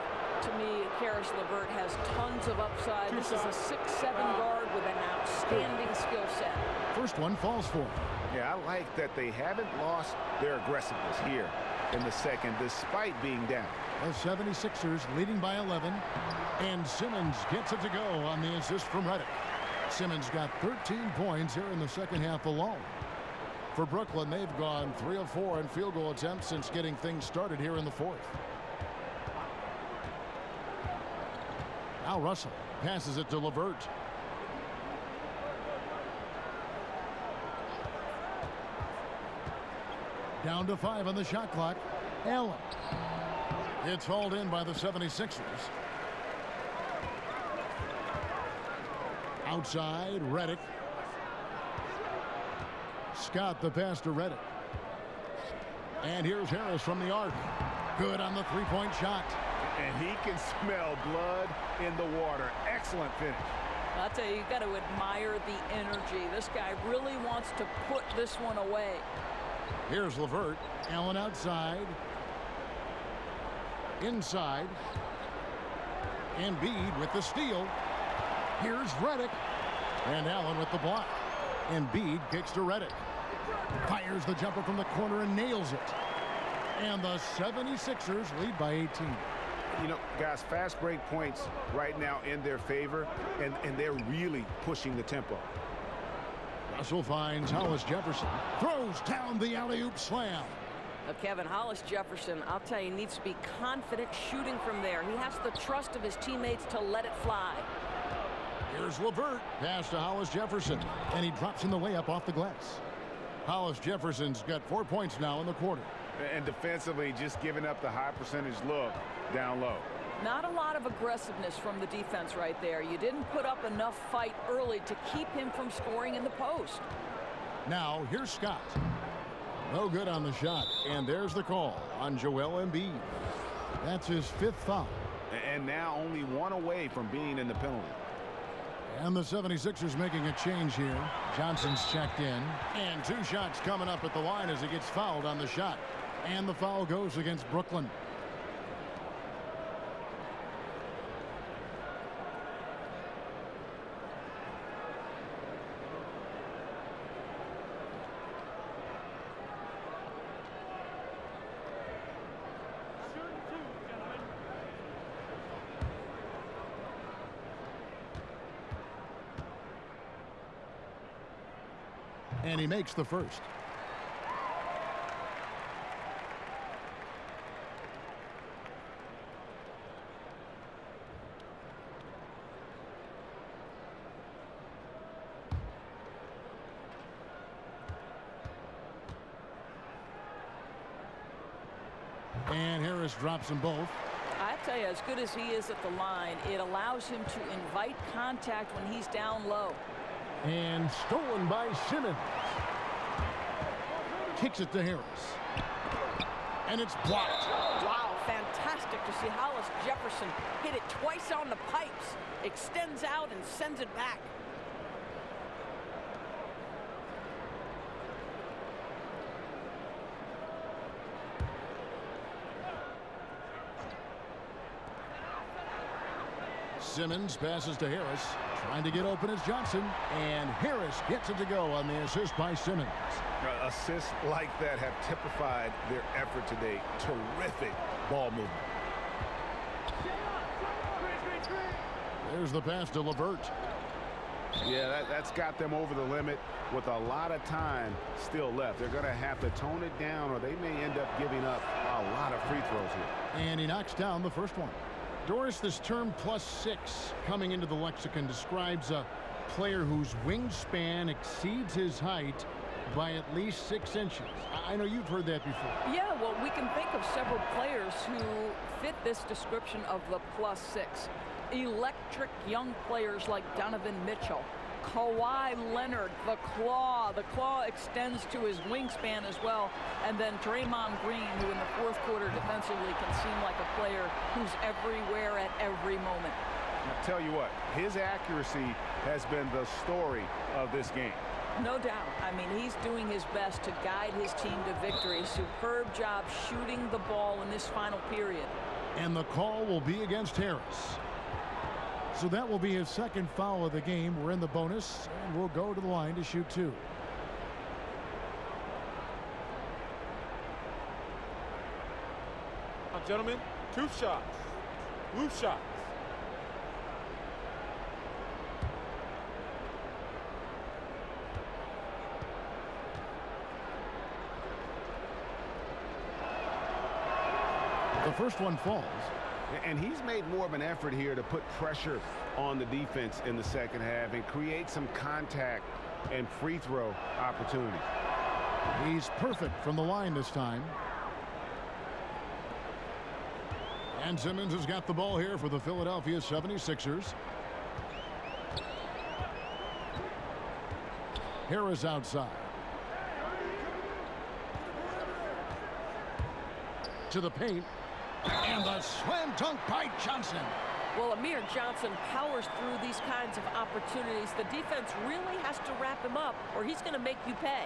To me, Karis LeVert has tons of upside. This is a 6'7" guard with an outstanding skill set.
First one falls for him.
Yeah, I like that they haven't lost their aggressiveness here in the second, despite being down.
The 76ers leading by 11. And Simmons gets it to go on the assist from Redick. Simmons got 13 points here in the second half alone. For Brooklyn, they've gone 3 of 4 in field goal attempts since getting things started here in the fourth. Now Russell passes it to LeVert. Down to 5 on the shot clock. Allen. It's hauled in by the 76ers. Outside, Redick. Scott the pass to Redick. And here's Harris from the arc. Good on the three-point shot.
And he can smell blood in the water. Excellent finish.
I'll tell you, you've got to admire the energy. This guy really wants to put this one away.
Here's LeVert. Allen outside. Inside. Embiid with the steal. Here's Redick. And Allen with the block. Embiid kicks to Redick. Fires the jumper from the corner and nails it. And the 76ers lead by 18.
You know, guys, fast break points right now in their favor, and they're really pushing the tempo.
Russell finds Hollis Jefferson. Throws down the alley-oop slam.
Kevin, Hollis Jefferson, I'll tell you, needs to be confident shooting from there. He has the trust of his teammates to let it fly.
Here's LeVert. Pass to Hollis Jefferson. And he drops in the layup off the glass. Hollis Jefferson's got 4 points now in the quarter.
And defensively, just giving up the high percentage look down low.
Not a lot of aggressiveness from the defense right there. You didn't put up enough fight early to keep him from scoring in the post.
Now, here's Scott. No good on the shot. And there's the call on Joel Embiid. That's his 5th foul.
And now only 1 away from being in the penalty.
And the 76ers making a change here. Johnson's checked in. And 2 shots coming up at the line as he gets fouled on the shot. And the foul goes against Brooklyn. And he makes the first. And Harris drops them both.
I tell you, as good as he is at the line, it allows him to invite contact when he's down low.
And stolen by Simmons. Kicks it to Harris. And it's blocked.
Wow, fantastic to see Hollis Jefferson hit it twice on the pipes. Extends out and sends it back.
Simmons passes to Harris. Trying to get open is Johnson. And Harris gets it to go on the assist by Simmons.
Assists like that have typified their effort today. Terrific ball movement.
There's the pass to LeVert.
Yeah, that's got them over the limit with a lot of time still left. They're going to have to tone it down, or they may end up giving up a lot of free throws here.
And he knocks down the first one. Doris, this term +6 coming into the lexicon describes a player whose wingspan exceeds his height by at least 6 inches. I know you've heard that before.
Yeah, well, we can think of several players who fit this description of the +6. Electric young players like Donovan Mitchell, Kawhi Leonard, the claw. The claw extends to his wingspan as well. And then Draymond Green, who in the fourth quarter defensively can seem like a player who's everywhere at every moment.
I'll tell you what, his accuracy has been the story of this game.
No doubt. I mean, he's doing his best to guide his team to victory. Superb job shooting the ball in this final period.
And the call will be against Harris. So that will be his second foul of the game. We're in the bonus, and we'll go to the line to shoot 2.
Now, gentlemen, 2 shots. Blue shots.
The first one falls.
And he's made more of an effort here to put pressure on the defense in the second half and create some contact and free throw opportunities.
He's perfect from the line this time. And Simmons has got the ball here for the Philadelphia 76ers. Harris outside. To the paint. And the slam dunk by Johnson.
Well, Amir Johnson powers through these kinds of opportunities. The defense really has to wrap him up, or he's going to make you pay.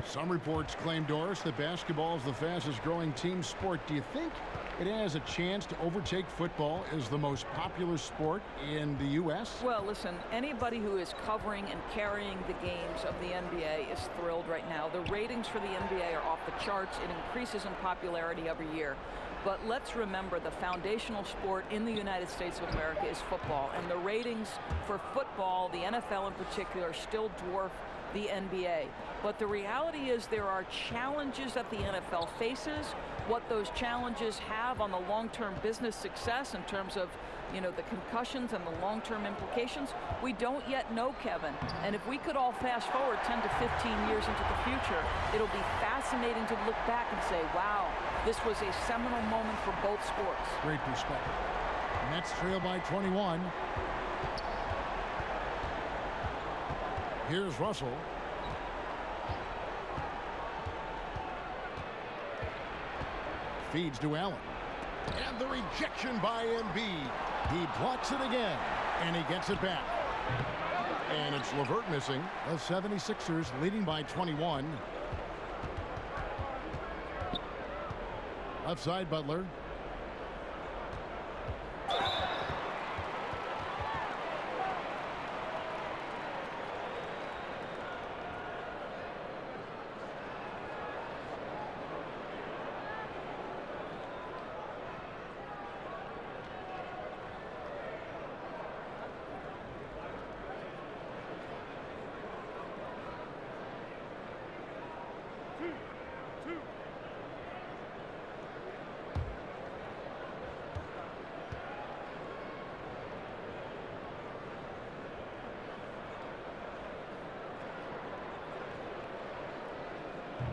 Some reports claim, Doris, that basketball is the fastest growing team sport. Do you think it has a chance to overtake football as the most popular sport in the U.S.?
Well, listen, anybody who is covering and carrying the games of the NBA is thrilled right now. The ratings for the NBA are off the charts. It increases in popularity every year. But let's remember, the foundational sport in the United States of America is football. And the ratings for football, the NFL in particular, still dwarf the NBA. But the reality is there are challenges that the NFL faces. What those challenges have on the long-term business success in terms of, you know, the concussions and the long-term implications, we don't yet know, Kevin. And if we could all fast forward 10 to 15 years into the future, it'll be fascinating to look back and say, wow, this was a seminal moment for both sports.
Great perspective. Nets trail by 21. Here's Russell. Feeds to Allen. And the rejection by Embiid. He blocks it again, and he gets it back. And it's LeVert missing. The 76ers leading by 21. Outside Butler.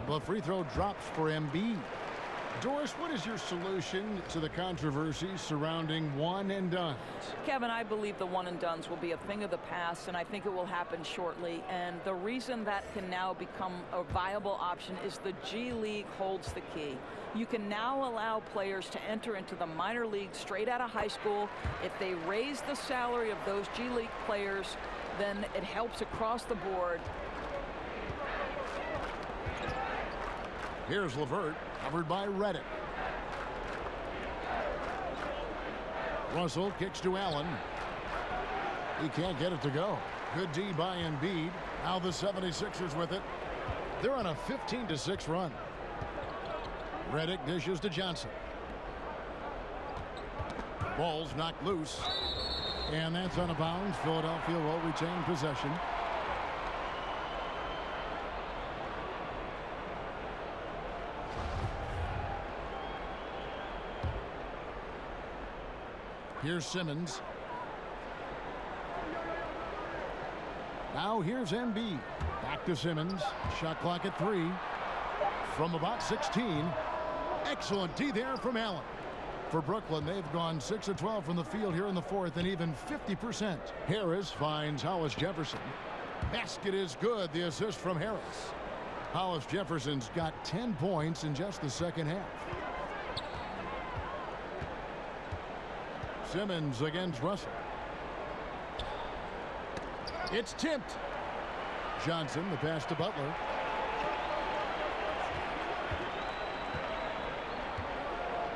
The free throw drops for Embiid. Doris, what is your solution to the controversy surrounding one and dones?
Kevin, I believe the one and dones will be a thing of the past, and I think it will happen shortly. And the reason that can now become a viable option is the G League holds the key. You can now allow players to enter into the minor league straight out of high school. If they raise the salary of those G League players, then it helps across the board.
Here's LeVert, covered by Reddick. Russell kicks to Allen. He can't get it to go. Good D by Embiid. Now the 76ers with it. They're on a 15-6 run. Reddick dishes to Johnson. Ball's knocked loose. And that's out of bounds. Philadelphia will retain possession. Here's Simmons. Now here's Embiid. Back to Simmons. Shot clock at 3. From about 16. Excellent D there from Allen. For Brooklyn, they've gone 6 of 12 from the field here in the fourth and even 50%. Harris finds Hollis Jefferson. Basket is good. The assist from Harris. Hollis Jefferson's got 10 points in just the second half. Simmons against Russell. It's tipped. Johnson, the pass to Butler.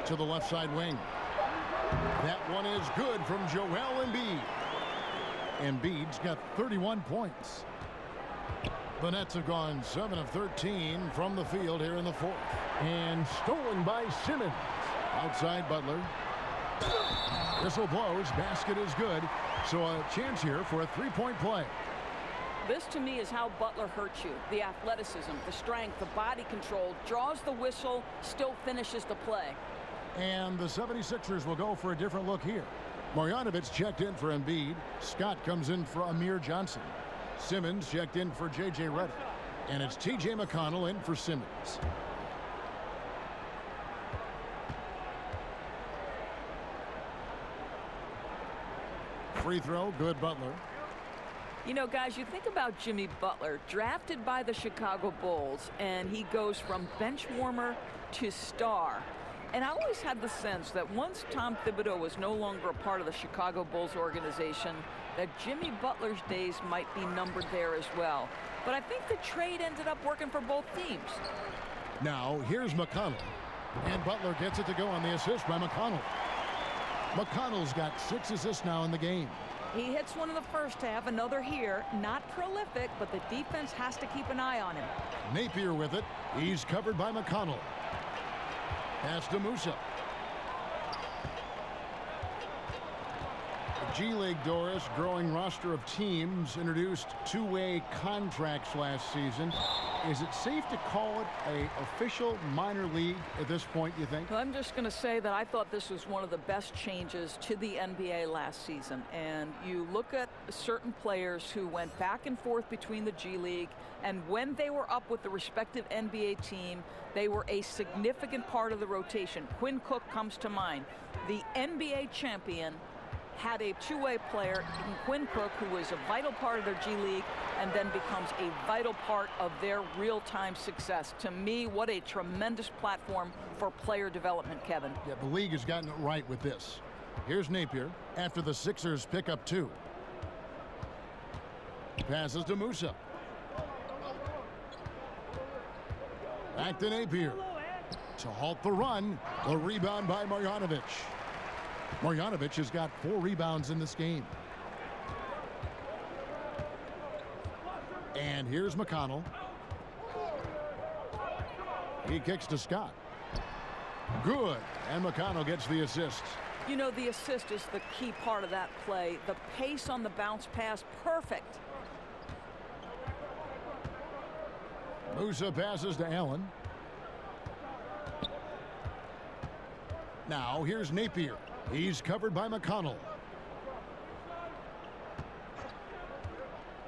To the left side wing. That one is good from Joel Embiid. Embiid's got 31 points. The Nets have gone 7 of 13 from the field here in the fourth. And stolen by Simmons. Outside Butler. Whistle blows. Basket is good. So a chance here for a three-point play.
This to me is how Butler hurts you. The athleticism, the strength, the body control, draws the whistle, still finishes the play.
And the 76ers will go for a different look here. Marjanovic checked in for Embiid. Scott comes in for Amir Johnson. Simmons checked in for J.J. Redick. And it's T.J. McConnell in for Simmons. Free throw, good Butler.
You know, guys, you think about Jimmy Butler, drafted by the Chicago Bulls, and he goes from bench warmer to star. And I always had the sense that once Tom Thibodeau was no longer a part of the Chicago Bulls organization, that Jimmy Butler's days might be numbered there as well. But I think the trade ended up working for both teams.
Now, here's McConnell. And Butler gets it to go on the assist by McConnell. McConnell's got 6 assists now in the game.
He hits one in the first half, another here. Not prolific, but the defense has to keep an eye on him.
Napier with it. He's covered by McConnell. Pass to Musa. The G-League, Doris, growing roster of teams, introduced two-way contracts last season. Is it safe to call it an official minor league at this point, you think?
Well, I'm just going to say that I thought this was one of the best changes to the NBA last season. And you look at certain players who went back and forth between the G League, and when they were up with the respective NBA team, they were a significant part of the rotation. Quinn Cook comes to mind. The NBA champion had a two-way player in Quinn Cook, who was a vital part of their G League and then becomes a vital part of their real-time success. To me, what a tremendous platform for player development, Kevin.
Yeah, the league has gotten it right with this. Here's Napier after the Sixers pick up 2. Passes to Musa. Back to Napier. To halt the run, a rebound by Marjanovic. Marjanovic has got 4 rebounds in this game. And here's McConnell. He kicks to Scott. Good. And McConnell gets the assist.
You know, the assist is the key part of that play. The pace on the bounce pass, perfect.
Musa passes to Allen. Now here's Napier. He's covered by McConnell.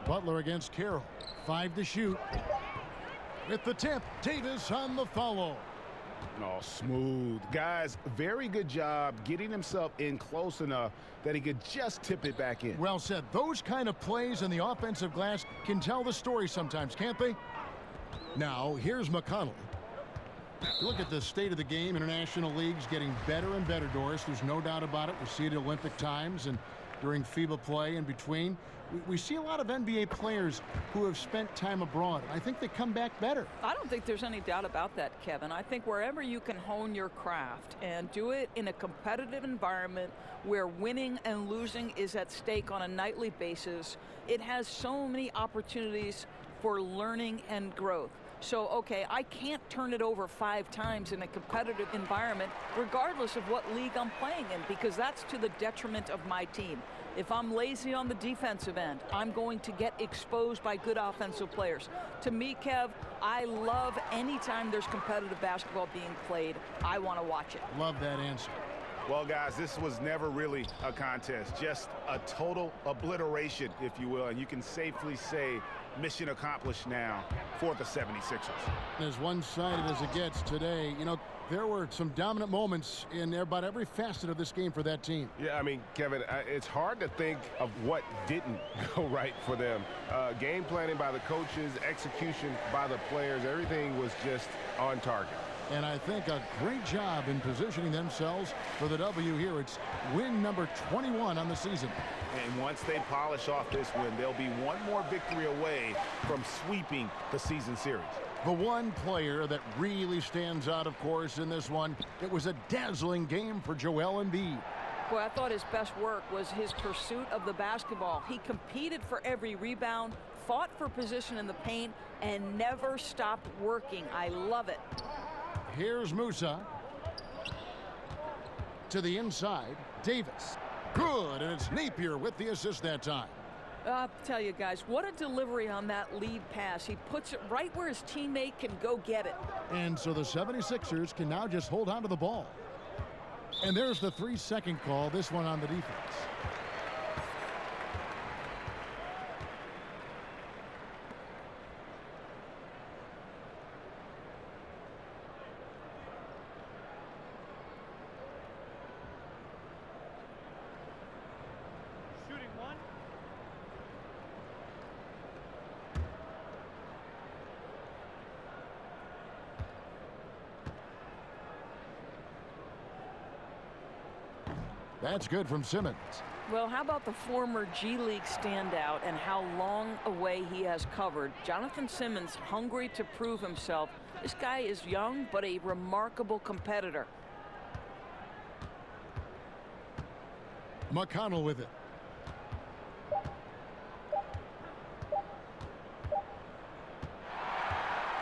Butler against Carroll. 5 to shoot. With the tip, Davis on the follow.
Oh, smooth. Guys, very good job getting himself in close enough that he could just tip it back in.
Well said. Those kind of plays in the offensive glass can tell the story sometimes, can't they? Now, here's McConnell. Look at the state of the game. International leagues getting better and better, Doris. There's no doubt about it. We see it at Olympic times and during FIBA play in between. We see a lot of NBA players who have spent time abroad. I think they come back better.
I don't think there's any doubt about that, Kevin. I think wherever you can hone your craft and do it in a competitive environment where winning and losing is at stake on a nightly basis, it has so many opportunities for learning and growth. So, okay, I can't turn it over 5 times in a competitive environment, regardless of what league I'm playing in, because that's to the detriment of my team. If I'm lazy on the defensive end, I'm going to get exposed by good offensive players. To me, Kev, I love any time there's competitive basketball being played. I want to watch it.
Love that answer.
Well, guys, this was never really a contest, just a total obliteration, if you will, and you can safely say mission accomplished now for the 76ers.
As one-sided as it gets today, you know, there were some dominant moments in about every facet of this game for that team.
Yeah, I mean, Kevin, it's hard to think of what didn't go right for them. Game planning by the coaches, execution by the players, everything was just on target.
And I think a great job in positioning themselves for the W here. It's win number 21 on the season.
And once they polish off this win, they'll be one more victory away from sweeping the season series.
The one player that really stands out, of course, in this one, it was a dazzling game for Joel Embiid.
Boy, I thought his best work was his pursuit of the basketball. He competed for every rebound, fought for position in the paint, and never stopped working. I love it.
Here's Musa. To the inside, Davis. Good, and it's Napier with the assist that time.
I'll tell you guys, what a delivery on that lead pass. He puts it right where his teammate can go get it.
And so the 76ers can now just hold on to the ball. And there's the 3-second call, this one on the defense. That's good from Simmons.
Well, how about the former G League standout and how long away he has covered? Jonathan Simmons, hungry to prove himself. This guy is young, but a remarkable competitor.
McConnell with it.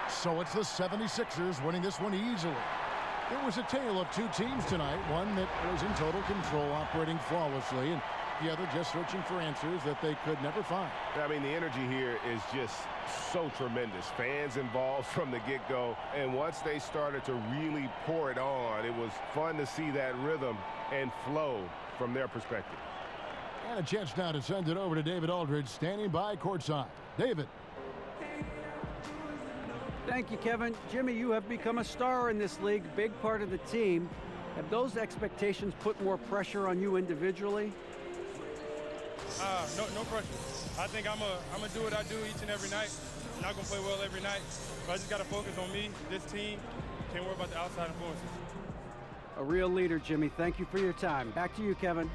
So it's the 76ers winning this one easily. It was a tale of two teams tonight, one that was in total control, operating flawlessly, and the other just searching for answers that they could never find.
I mean, the energy here is just so tremendous. Fans involved from the get-go, and once they started to really pour it on, it was fun to see that rhythm and flow from their perspective.
And a chance now to send it over to David Aldridge, standing by courtside. David.
Thank you, Kevin. Jimmy, you have become a star in this league, big part of the team. Have those expectations put more pressure on you individually?
No pressure. I think I'm gonna do what I do each and every night. I'm not gonna play well every night, but I just gotta focus on me, this team. Can't worry about the outside influences.
A real leader, Jimmy. Thank you for your time. Back to you, Kevin.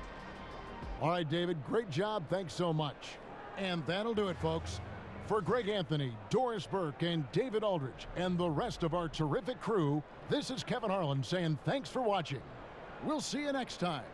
All right, David, great job. Thanks so much. And that'll do it, folks. For Greg Anthony, Doris Burke, and David Aldridge, and the rest of our terrific crew, this is Kevin Harlan saying thanks for watching. We'll see you next time.